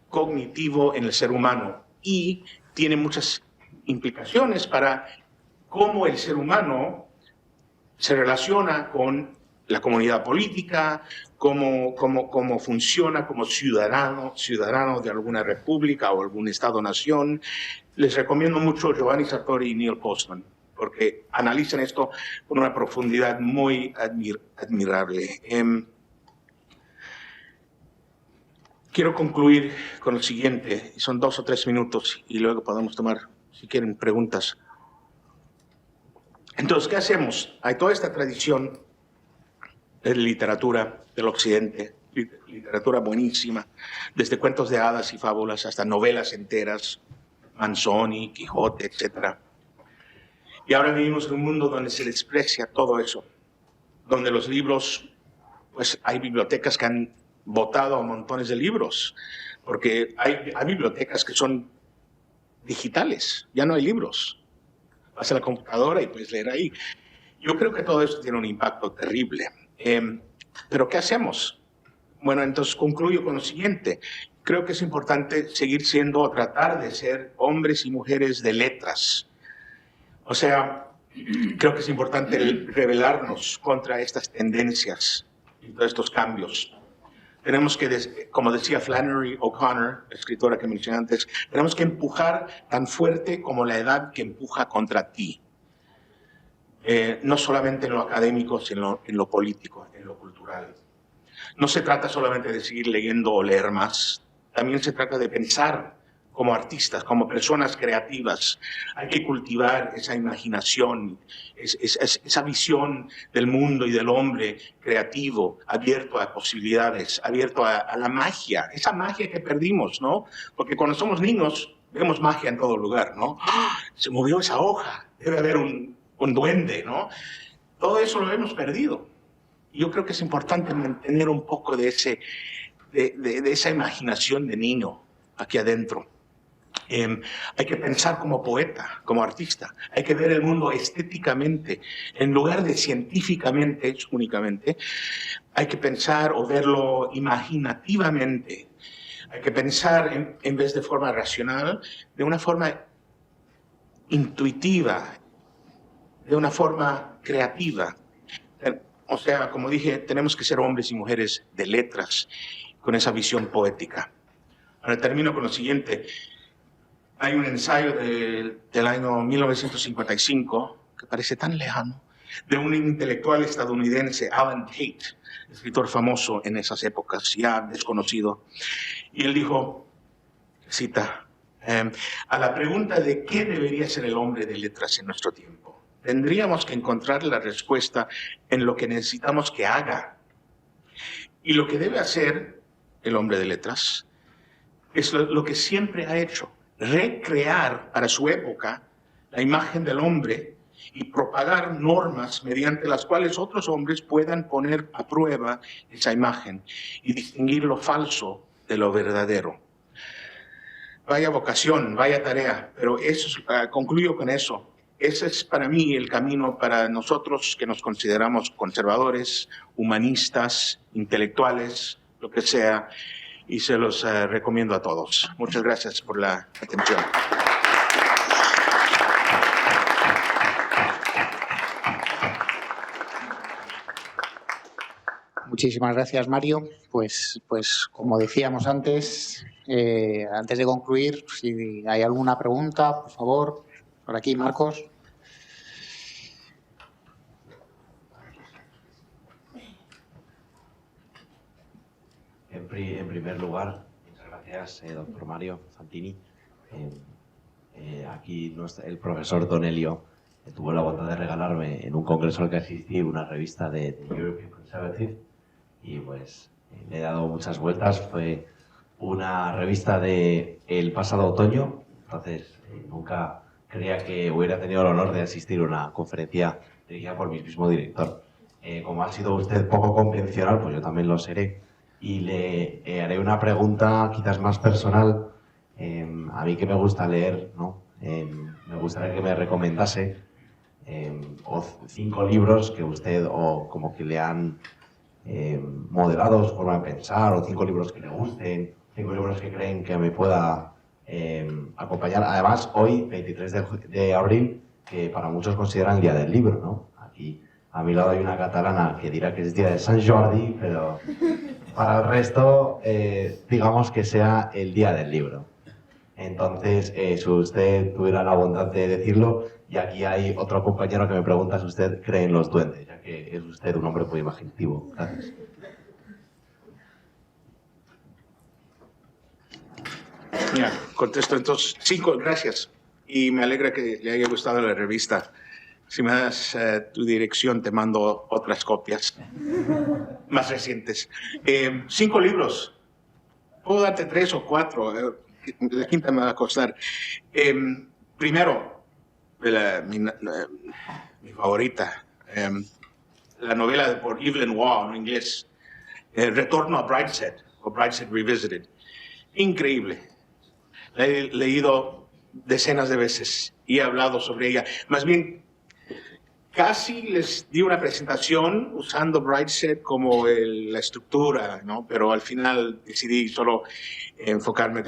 cognitivo en el ser humano y tiene muchas implicaciones para cómo el ser humano se relaciona con la comunidad política, cómo funciona como ciudadano de alguna república o algún estado-nación. Les recomiendo mucho Giovanni Sartori y Neil Postman, porque analizan esto con una profundidad muy admirable. Quiero concluir con lo siguiente, son 2 o 3 minutos y luego podemos tomar, si quieren, preguntas. Entonces, ¿qué hacemos? Hay toda esta tradición de literatura del Occidente, literatura buenísima, desde cuentos de hadas y fábulas hasta novelas enteras, Manzoni, Quijote, etc. Y ahora vivimos en un mundo donde se desprecia todo eso, donde los libros, pues hay bibliotecas que han botado a montones de libros, porque hay bibliotecas que son digitales, ya no hay libros. vas a la computadora y puedes leer ahí. Yo creo que todo esto tiene un impacto terrible. ¿Pero qué hacemos? Bueno, entonces concluyo con lo siguiente. Creo que es importante seguir siendo o tratar de ser hombres y mujeres de letras. O sea, creo que es importante rebelarnos contra estas tendencias y todos estos cambios. Tenemos que, como decía Flannery O'Connor, escritora que mencioné antes, tenemos que empujar tan fuerte como la edad que empuja contra ti. No solamente en lo académico, sino en lo político, en lo cultural. No se trata solamente de seguir leyendo o leer más, también se trata de pensar como artistas, como personas creativas. Hay que cultivar esa imaginación, esa visión del mundo y del hombre creativo, abierto a posibilidades, abierto a la magia, esa magia que perdimos, ¿no? Porque cuando somos niños vemos magia en todo lugar, ¿no? ¡Oh! Se movió esa hoja, debe haber un duende, ¿no? Todo eso lo hemos perdido. Y yo creo que es importante mantener un poco de esa imaginación de niño aquí adentro. Hay que pensar como poeta, como artista. Hay que ver el mundo estéticamente, en lugar de científicamente únicamente. Hay que pensar o verlo imaginativamente. Hay que pensar en vez de forma racional, de una forma intuitiva, de una forma creativa. O sea, como dije, tenemos que ser hombres y mujeres de letras, con esa visión poética. Ahora termino con lo siguiente. Hay un ensayo del año 1955, que parece tan lejano, de un intelectual estadounidense, Alan Tate, escritor famoso en esas épocas, ya desconocido. Y él dijo, cita, a la pregunta de qué debería ser el hombre de letras en nuestro tiempo, tendríamos que encontrar la respuesta en lo que necesitamos que haga. Y lo que debe hacer el hombre de letras es lo que siempre ha hecho. Recrear para su época la imagen del hombre y propagar normas mediante las cuales otros hombres puedan poner a prueba esa imagen y distinguir lo falso de lo verdadero. Vaya vocación, vaya tarea, pero eso concluyo con eso. Ese es para mí el camino para nosotros que nos consideramos conservadores, humanistas, intelectuales, lo que sea. Y se los recomiendo a todos. Muchas gracias por la atención. Muchísimas gracias, Mario. Pues como decíamos antes de concluir, si hay alguna pregunta, por favor, por aquí, Marcos. En primer lugar, muchas gracias, doctor Mario Fantini. Aquí el profesor Donelio tuvo la bondad de regalarme en un congreso al que asistí una revista de European Conservative y pues le he dado muchas vueltas. Fue una revista del pasado otoño, entonces nunca creía que hubiera tenido el honor de asistir a una conferencia dirigida por mi mismo director. Como ha sido usted poco convencional, pues yo también lo seré. Y le haré una pregunta quizás más personal. A mí que me gusta leer, ¿no? Me gustaría que me recomendase 5 libros que usted o como que le han modelado su forma de pensar, o 5 libros que le gusten, 5 libros que creen que me pueda acompañar. Además, hoy, 23 de abril, que para muchos consideran el Día del Libro, ¿no? Aquí a mi lado hay una catalana que dirá que es Día de Sant Jordi, pero para el resto, digamos que sea el Día del Libro. Entonces, si usted tuviera la bondad de decirlo, y aquí hay otro compañero que me pregunta si usted cree en los duendes, ya que es usted un hombre muy imaginativo. Gracias. Mira, contesto entonces 5, gracias. Y me alegra que le haya gustado la revista. Si me das tu dirección, te mando otras copias más recientes. 5 libros. Puedo darte 3 o 4. La quinta me va a costar. Primero, mi favorita, la novela por Evelyn Waugh en inglés, Retorno a Brideshead, o Brideshead Revisited. Increíble. La he leído decenas de veces y he hablado sobre ella. Más bien, casi les di una presentación usando Brightset como la estructura, ¿no? Pero al final decidí solo enfocarme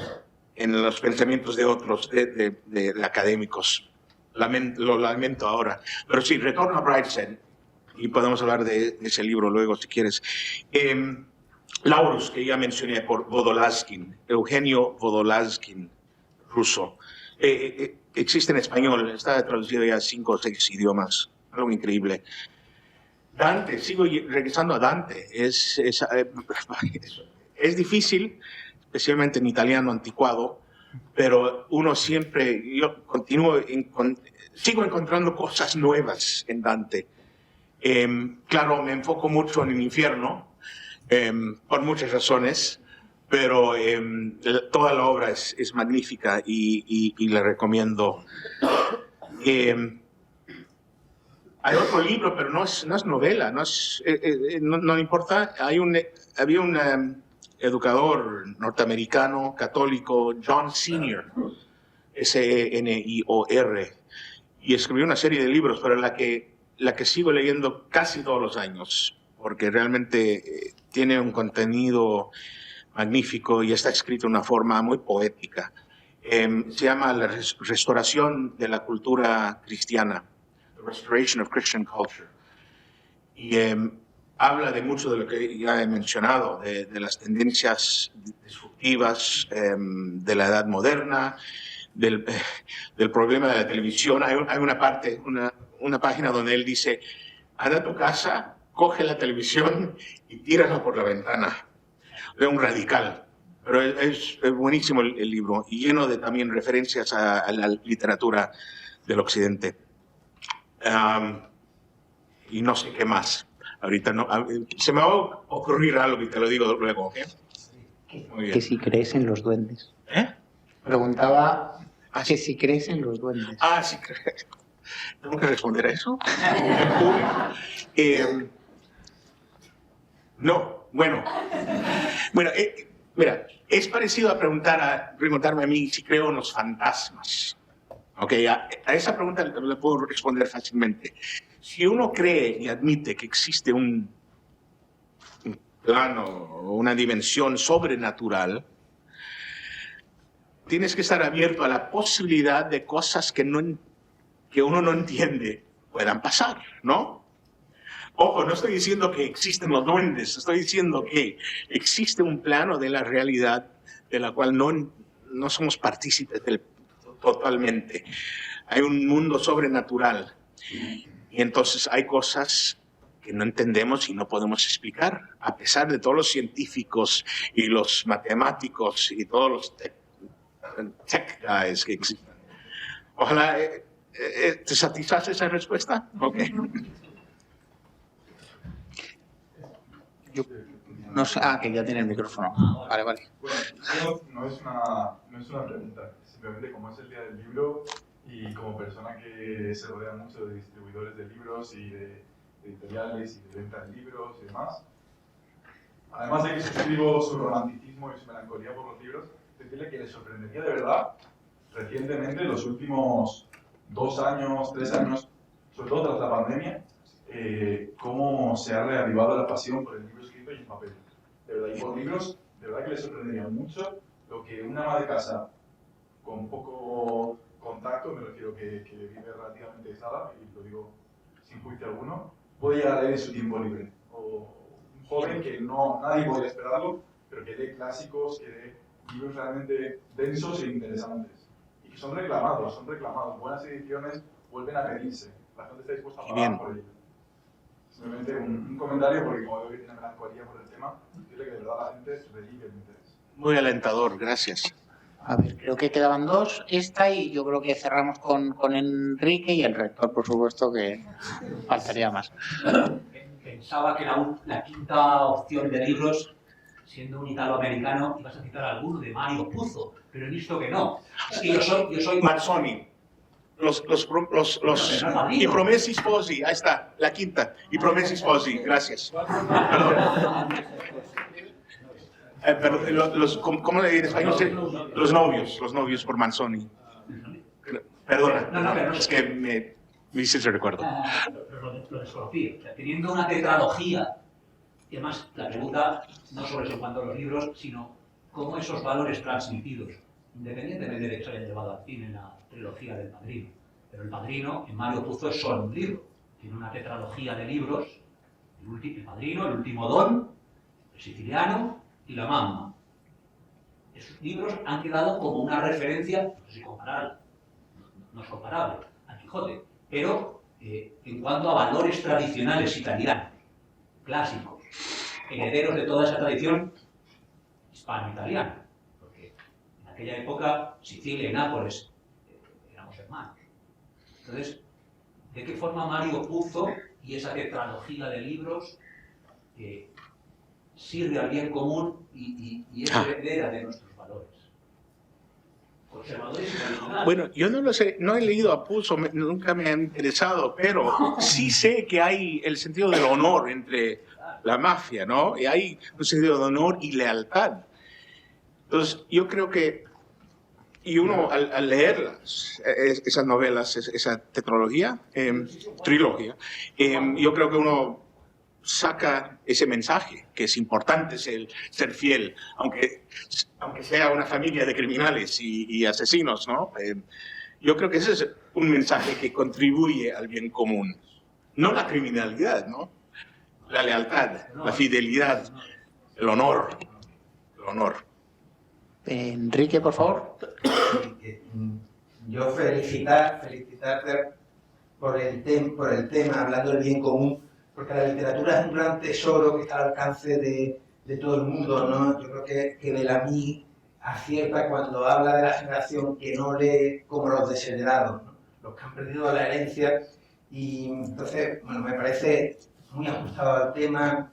en los pensamientos de otros, de académicos. Lo lamento ahora. Pero sí, retorno a Brightset y podemos hablar de ese libro luego si quieres. Laurus, que ya mencioné, por Vodolazkin, Eugenio Vodolazkin, ruso. Existe en español, está traducido ya a 5 o 6 idiomas, algo increíble. Dante, sigo regresando a Dante, es difícil, especialmente en italiano anticuado, pero uno siempre, yo sigo encontrando cosas nuevas en Dante. Claro, me enfoco mucho en el infierno, por muchas razones, pero toda la obra es magnífica y la recomiendo. Hay otro libro, pero no es novela, no importa. Había un educador norteamericano, católico, John Senior, S-E-N-I-O-R, y escribió una serie de libros, pero la que sigo leyendo casi todos los años, porque realmente tiene un contenido magnífico y está escrito de una forma muy poética. Se llama La restauración de la cultura cristiana, The Restoration of Christian Culture. Y habla de mucho de lo que ya he mencionado, de las tendencias disruptivas de la edad moderna, del problema de la televisión. Hay una página donde él dice, anda a tu casa, coge la televisión y tírala por la ventana. Es un radical, pero es buenísimo el libro y lleno de también referencias a la literatura del occidente. Y no sé qué más. Ahorita no, se me va a ocurrir algo y te lo digo luego, ¿ok? Muy bien. Que si crees en los duendes. Preguntaba que si crees en los duendes. Sí, ¿tengo que responder a eso? No, bueno, mira, es parecido a preguntarme a mí si creo en los fantasmas. Okay, a esa pregunta le puedo responder fácilmente. Si uno cree y admite que existe un plano o una dimensión sobrenatural, tienes que estar abierto a la posibilidad de cosas que uno no entiende puedan pasar, ¿no? Ojo, no estoy diciendo que existen los duendes, estoy diciendo que existe un plano de la realidad de la cual no somos partícipes totalmente. Hay un mundo sobrenatural y entonces hay cosas que no entendemos y no podemos explicar, a pesar de todos los científicos y los matemáticos y todos los tech guys que existen. Ojalá te satisface esa respuesta. Okay. Yo no sé, que ya tiene el micrófono. Vale. Bueno, no es una pregunta, simplemente como es el día del libro y como persona que se rodea mucho de distribuidores de libros y de editoriales y de venta de libros y demás, además de que suscribo su romanticismo y su melancolía por los libros, decirle que le sorprendería de verdad, recientemente, los últimos 2 años, 3 años, sobre todo tras la pandemia, cómo se ha reavivado la pasión por el libro escrito y en papel. De verdad, y por libros, de verdad que le sorprendería mucho lo que una ama de casa con poco contacto, me refiero que vive relativamente aislada, y lo digo sin juicio alguno, puede llegar a leer en su tiempo libre. O un joven que nadie podría esperarlo, pero que lee clásicos, que lee libros realmente densos e interesantes. Y que son reclamados. Buenas ediciones vuelven a pedirse. La gente está dispuesta a pagar por ello. Simplemente un comentario, porque como veo que tiene melancolía por el tema, decirle que de verdad la gente revive el interés. Muy alentador, gracias. A ver, creo que quedaban 2, esta y yo creo que cerramos con Enrique y el rector, por supuesto, que faltaría más. Pensaba que la quinta opción de libros, siendo un italoamericano, ibas a citar alguno de Mario Puzo, pero he visto que no. Es que yo soy Manzoni. I Promessi Sposi, ahí está, la quinta. I Promessi Sposi, gracias. Pero ¿cómo le diré en español? Los novios por Manzoni. Perdona, No. es que me hiciste recuerdo. Lo desconocí. O sea, teniendo una tetralogía, y además la pregunta no solo es en cuanto a los libros, sino cómo esos valores transmitidos, independientemente de que se hayan llevado al cine en la trilogía del Padrino. Pero el Padrino, en Mario Puzo, es solo un libro. Tiene una tetralogía de libros, el Padrino, el último Don, el Siciliano y la Mamma. Esos libros han quedado como una referencia, no sé si comparable, no es comparable, a Quijote, pero en cuanto a valores tradicionales italianos, clásicos, herederos de toda esa tradición hispano-italiana, porque en aquella época Sicilia y Nápoles éramos hermanos. Entonces, ¿de qué forma Mario Puzo y esa tetralogía de libros sirve al bien común y es heredera de nuestros valores? Conservadores y tradicionales. Bueno, yo no lo sé, no he leído a Puzo, nunca me ha interesado, pero sí sé que hay el sentido del honor entre la mafia, ¿no? Y hay un sentido de honor y lealtad. Entonces, yo creo que, y uno al leerlas, esas novelas, esa tetralogía, trilogía, yo creo que uno saca ese mensaje, que es importante ser fiel, aunque sea una familia de criminales y asesinos, ¿no? Yo creo que ese es un mensaje que contribuye al bien común, no la criminalidad, ¿no? La lealtad, la fidelidad, el honor, el honor. Enrique, por favor. Yo felicitarte por el tema, hablando del bien común, porque la literatura es un gran tesoro que está al alcance de todo el mundo, ¿no? Yo creo que Bellamy acierta cuando habla de la generación que no lee como los desheredados, ¿no? Los que han perdido la herencia, y entonces, bueno, me parece muy ajustado al tema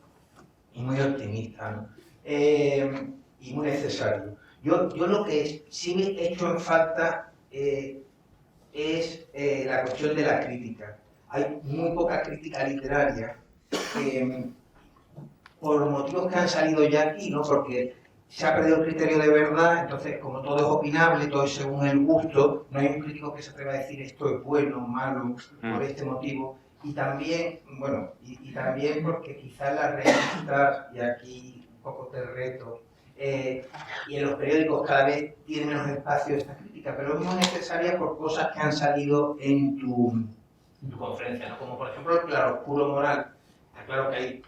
y muy optimista, ¿no? Y muy necesario. Yo lo que sí me he hecho en falta es la cuestión de la crítica. Hay muy poca crítica literaria por motivos que han salido ya aquí, ¿no? Porque se ha perdido el criterio de verdad, entonces como todo es opinable, todo es según el gusto, no hay un crítico que se atreva a decir esto es bueno o malo por este motivo. Y también, bueno, y también porque quizás las revistas, y aquí un poco te reto, y en los periódicos cada vez tiene menos espacio esta crítica, pero es muy necesaria por cosas que han salido en tu conferencia, ¿no? Como por ejemplo el claroscuro moral. Está claro que hay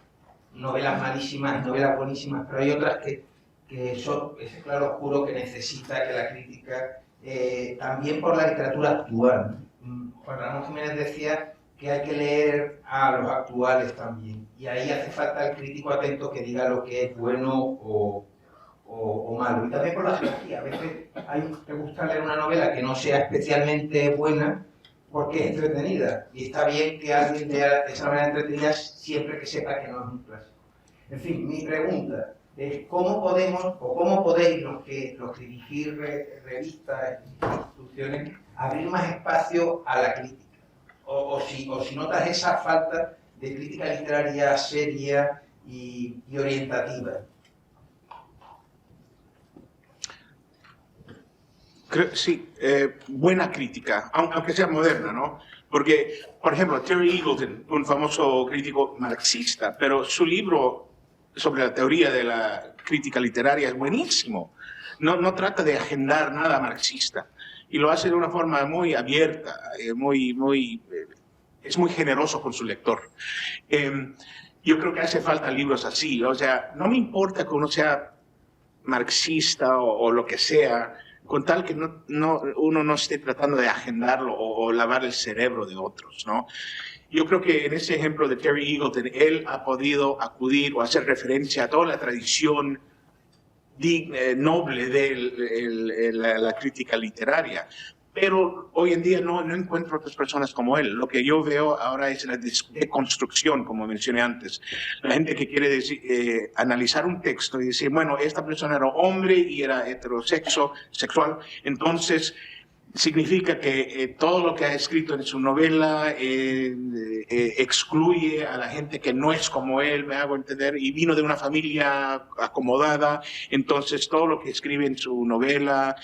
novelas malísimas, novelas buenísimas, pero hay otras que son ese claroscuro que necesita que la crítica, también por la literatura actual. Juan Ramón Jiménez decía que hay que leer a los actuales también, y ahí hace falta el crítico atento que diga lo que es bueno o malo. Y también por la geografía. A veces te gusta leer una novela que no sea especialmente buena porque es entretenida, y está bien que alguien lea esa novela entretenida siempre que sepa que no es un clásico. En fin, mi pregunta es ¿cómo podéis los que dirigís revistas e instituciones abrir más espacio a la crítica? O si notas esa falta de crítica literaria seria y orientativa. Sí, buena crítica, aunque sea moderna, ¿no? Porque, por ejemplo, Terry Eagleton, un famoso crítico marxista, pero su libro sobre la teoría de la crítica literaria es buenísimo. No trata de agendar nada marxista y lo hace de una forma muy abierta, es muy generoso con su lector. Yo creo que hace falta libros así, o sea, no me importa que uno sea marxista o lo que sea, con tal que uno no esté tratando de agendarlo o lavar el cerebro de otros, ¿no? Yo creo que en ese ejemplo de Terry Eagleton, él ha podido acudir o hacer referencia a toda la tradición noble de la crítica literaria. Pero hoy en día no encuentro otras personas como él. Lo que yo veo ahora es la deconstrucción, como mencioné antes. La gente que quiere analizar un texto y decir, bueno, esta persona era hombre y era heterosexual, entonces significa que todo lo que ha escrito en su novela excluye a la gente que no es como él, me hago entender, y vino de una familia acomodada, entonces todo lo que escribe en su novela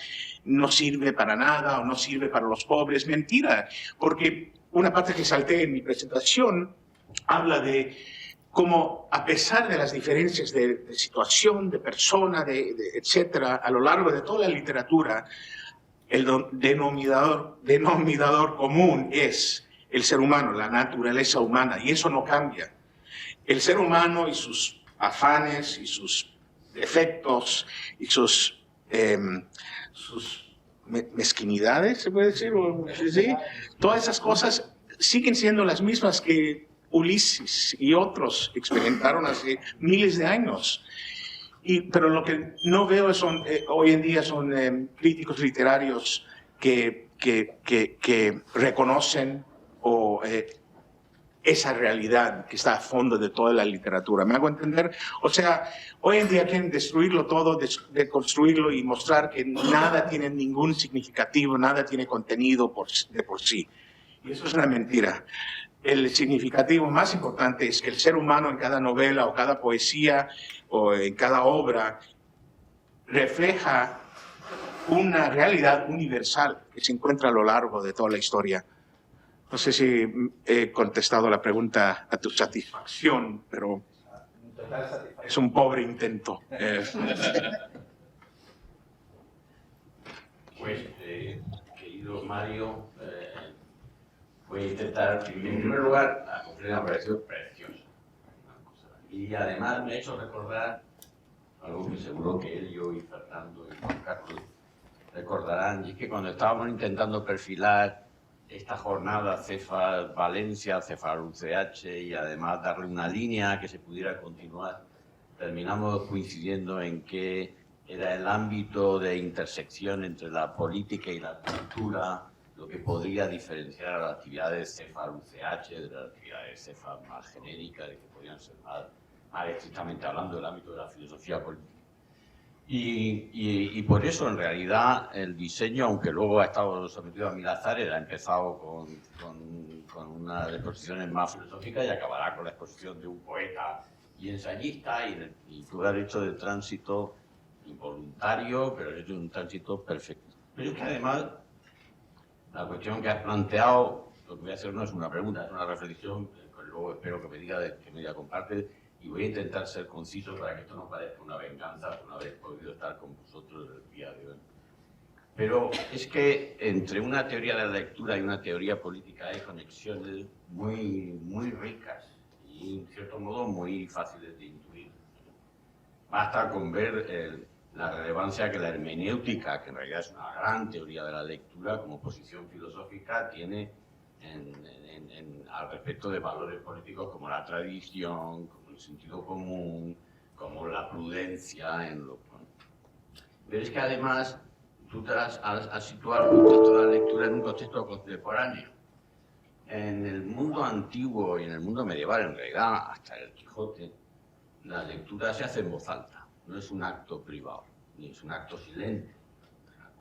no sirve para nada o no sirve para los pobres. Mentira, porque una parte que salté en mi presentación habla de cómo, a pesar de las diferencias de situación, de persona, etcétera, a lo largo de toda la literatura, el denominador común es el ser humano, la naturaleza humana, y eso no cambia. El ser humano y sus afanes y sus defectos y sus mezquinidades, se puede decir, ¿sí? Todas esas cosas siguen siendo las mismas que Ulises y otros experimentaron hace miles de años. Pero lo que no veo hoy en día son críticos literarios que reconocen esa realidad que está a fondo de toda la literatura. ¿Me hago entender? O sea, hoy en día quieren destruirlo todo, deconstruirlo y mostrar que nada tiene ningún significativo, nada tiene contenido de por sí. Y eso es una mentira. El significativo más importante es que el ser humano en cada novela o cada poesía o en cada obra refleja una realidad universal que se encuentra a lo largo de toda la historia. No sé si he contestado la pregunta a tu satisfacción, pero es un pobre intento. Pues, querido Mario, voy a intentar, en primer lugar, la conferencia me ha parecido preciosa. Y además me ha hecho recordar algo que seguro que él, yo y Fernando y Juan Carlos recordarán, y es que cuando estábamos intentando perfilar esta jornada Cefas Valencia, Cefas UCH, y además darle una línea que se pudiera continuar, terminamos coincidiendo en que era el ámbito de intersección entre la política y la cultura lo que podría diferenciar a las actividades Cefas UCH de las actividades Cefas más genéricas, que podrían ser más estrictamente hablando del ámbito de la filosofía política. Y por eso, en realidad, el diseño, aunque luego ha estado sometido a mil azares, ha empezado con unas exposiciones más filosóficas y acabará con la exposición de un poeta y ensayista, y tú has hecho de tránsito involuntario, pero has hecho un tránsito perfecto. Pero es que además, la cuestión que has planteado, lo que voy a hacer no es una pregunta, es una reflexión, que luego espero que me diga comparte, y voy a intentar ser conciso para que esto no parezca una venganza por no haber podido estar con vosotros el día de hoy. Pero es que entre una teoría de la lectura y una teoría política hay conexiones muy ricas y, en cierto modo, muy fáciles de intuir. Basta con ver la relevancia que la hermenéutica, que en realidad es una gran teoría de la lectura como posición filosófica, tiene al respecto de valores políticos como la tradición, como el sentido común, como la prudencia. Pero es que además tú te has situado el contexto de la lectura en un contexto contemporáneo. En el mundo antiguo y en el mundo medieval, en realidad, hasta el Quijote, la lectura se hace en voz alta, no es un acto privado, ni es un acto silente.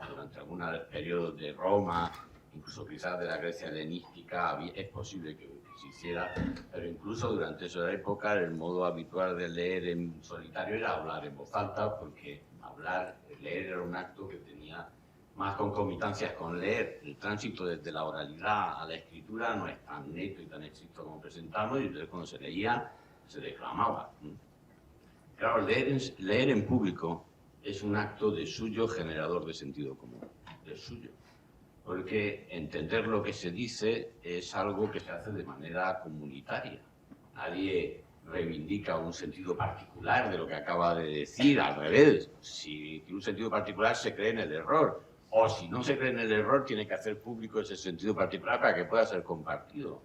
Durante algunos periodos de Roma, incluso quizás de la Grecia helenística, es posible que se hiciera, pero incluso durante esa época el modo habitual de leer en solitario era hablar en voz alta, porque leer era un acto que tenía más concomitancias con leer. El tránsito desde la oralidad a la escritura no es tan neto y tan estricto como presentamos, y entonces cuando se leía, se declamaba. Claro, leer en público es un acto de suyo generador de sentido común, de suyo. Porque entender lo que se dice es algo que se hace de manera comunitaria. Nadie reivindica un sentido particular de lo que acaba de decir, al revés. Si tiene un sentido particular, se cree en el error. O si no se cree en el error, tiene que hacer público ese sentido particular para que pueda ser compartido.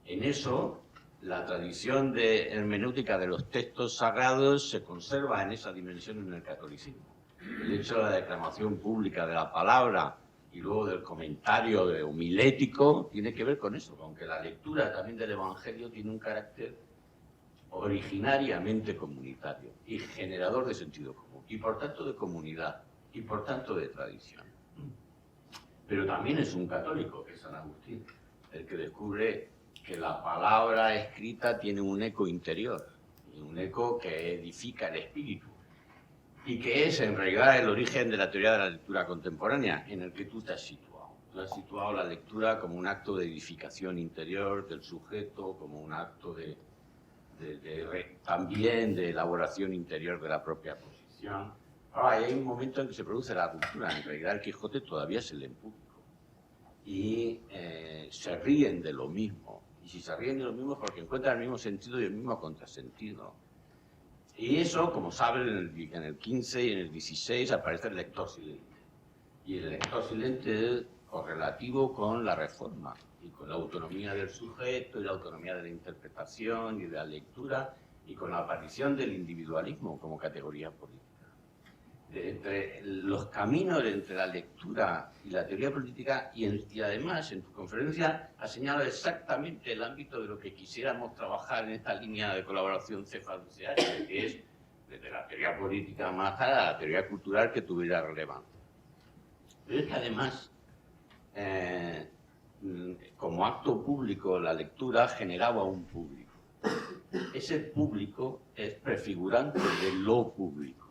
En eso, la tradición de hermenéutica de los textos sagrados se conserva en esa dimensión en el catolicismo. El hecho de la declamación pública de la palabra y luego del comentario homilético tiene que ver con eso, aunque la lectura también del Evangelio tiene un carácter originariamente comunitario y generador de sentido común, y por tanto de comunidad, y por tanto de tradición. pero también es un católico, que es San Agustín, el que descubre que la palabra escrita tiene un eco interior, un eco que edifica el espíritu, y que es en realidad el origen de la teoría de la lectura contemporánea, en el que tú te has situado. Tú has situado la lectura como un acto de edificación interior del sujeto, como un acto también de elaboración interior de la propia posición. Ahora, hay un momento en que se produce la ruptura. En realidad, el Quijote todavía se lee en público. Y se ríen de lo mismo. Y si se ríen de lo mismo es porque encuentran el mismo sentido y el mismo contrasentido. Y eso, como saben, en el 15 y en el 16 aparece el lector silente. Y el lector silente es correlativo con la reforma y con la autonomía del sujeto y la autonomía de la interpretación y de la lectura y con la aparición del individualismo como categoría política. Entre los caminos entre la lectura y la teoría política y además en tu conferencia has señalado exactamente el ámbito de lo que quisiéramos trabajar en esta línea de colaboración CEFAD-UCH, que es desde la teoría política más a la teoría cultural que tuviera relevancia. Pero es que además como acto público la lectura generaba un público. Ese público es prefigurante de lo público.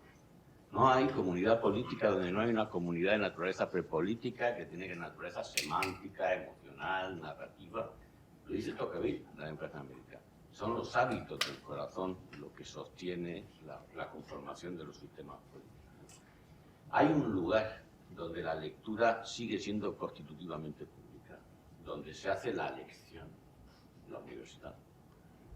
No hay comunidad política donde no hay una comunidad de naturaleza prepolítica que tiene naturaleza semántica, emocional, narrativa. Lo dice Tocqueville en la democracia americana. Son los hábitos del corazón lo que sostiene la conformación de los sistemas políticos. Hay un lugar donde la lectura sigue siendo constitutivamente pública, donde se hace la lección, la universidad.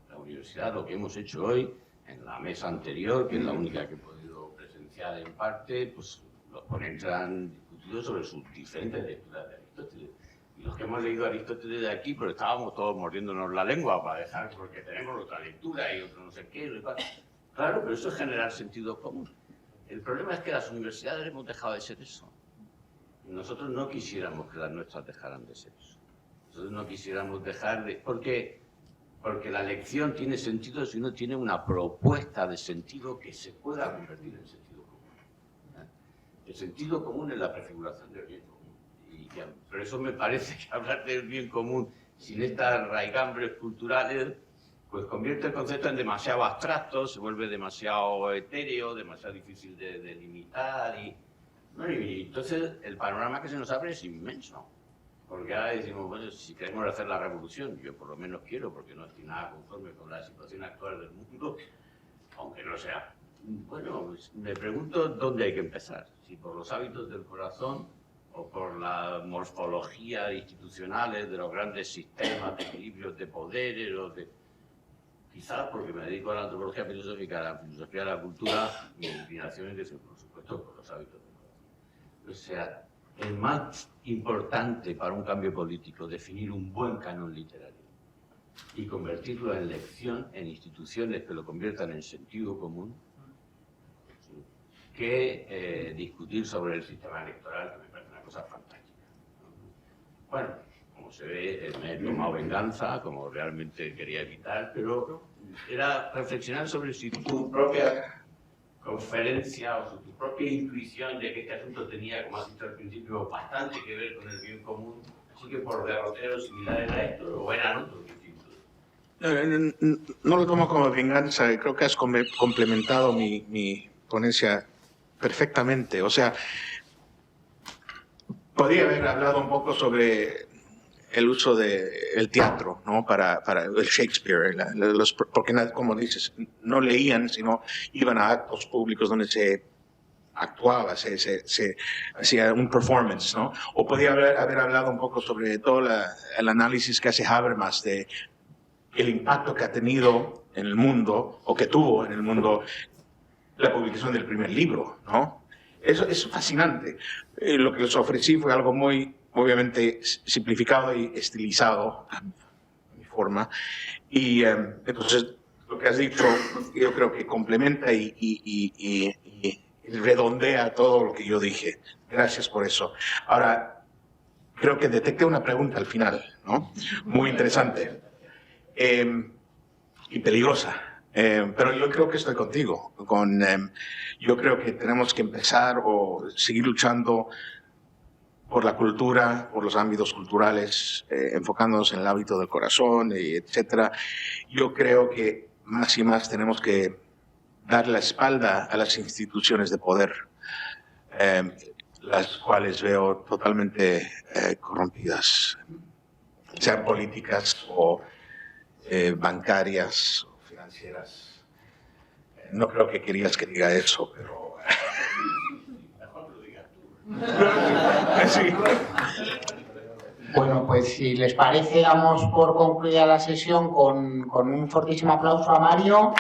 La universidad, lo que hemos hecho hoy en la mesa anterior, que es la única que he podido presenciar en parte, pues los ponentes han discutido sobre sus diferentes lecturas de Aristóteles. Y los que hemos leído a Aristóteles de aquí, pues estábamos todos mordiéndonos la lengua para dejar, porque tenemos otra lectura y otro no sé qué. Claro, pero eso es generar sentido común. El problema es que las universidades hemos dejado de ser eso. Nosotros no quisiéramos que las nuestras dejaran de ser eso. Nosotros no quisiéramos dejar de... Porque la lección tiene sentido si uno tiene una propuesta de sentido que se pueda convertir en sentido común. El sentido común es la prefiguración del bien común. Y por eso me parece que hablar del bien común sin estas raigambres culturales pues convierte el concepto en demasiado abstracto, se vuelve demasiado etéreo, demasiado difícil de delimitar y entonces el panorama que se nos abre es inmenso. Porque ahora decimos, bueno, si queremos hacer la revolución, yo por lo menos quiero, porque no estoy nada conforme con la situación actual del mundo, aunque no sea. Bueno, pues me pregunto dónde hay que empezar, si por los hábitos del corazón o por la morfología institucionales de los grandes sistemas de equilibrios de poderes, o de... Quizás porque me dedico a la antropología filosófica, a la filosofía de la cultura, mi inclinación es que, por supuesto, por los hábitos del corazón. O sea, es más importante para un cambio político definir un buen canon literario y convertirlo en lección, en instituciones que lo conviertan en sentido común, que discutir sobre el sistema electoral, que me parece una cosa fantástica. Bueno, como se ve, me he tomado venganza, como realmente quería evitar, pero era reflexionar sobre si tu propia conferencia o tu propia intuición de que este asunto tenía, como has dicho al principio, bastante que ver con el bien común, así que por derroteros similares a esto, o eran otros distintos. No lo tomo como venganza, creo que has complementado mi ponencia perfectamente. O sea, podría haber hablado un poco sobre el uso del teatro, ¿no? Para el Shakespeare, porque como dices, no leían, sino iban a actos públicos donde se actuaba, se hacía un performance, ¿no? O podía haber hablado un poco sobre todo el análisis que hace Habermas de el impacto que ha tenido en el mundo, o que tuvo en el mundo, la publicación del primer libro, ¿no? Eso es fascinante. Lo que les ofrecí fue algo muy, obviamente, simplificado y estilizado a mi forma. Y entonces, lo que has dicho, yo creo que complementa y redondea todo lo que yo dije. Gracias por eso. Ahora, creo que detecté una pregunta al final, ¿no? Muy interesante y peligrosa. Pero yo creo que estoy contigo. Yo creo que tenemos que empezar o seguir luchando por la cultura, por los ámbitos culturales, enfocándonos en el hábito del corazón, etc. Yo creo que más y más tenemos que dar la espalda a las instituciones de poder, las cuales veo totalmente corrompidas, sean políticas o bancarias o financieras. No creo que querías que diga eso, pero... Mejor lo digas tú. Sí. Bueno, pues si les parece, damos por concluida la sesión con un fortísimo aplauso a Mario.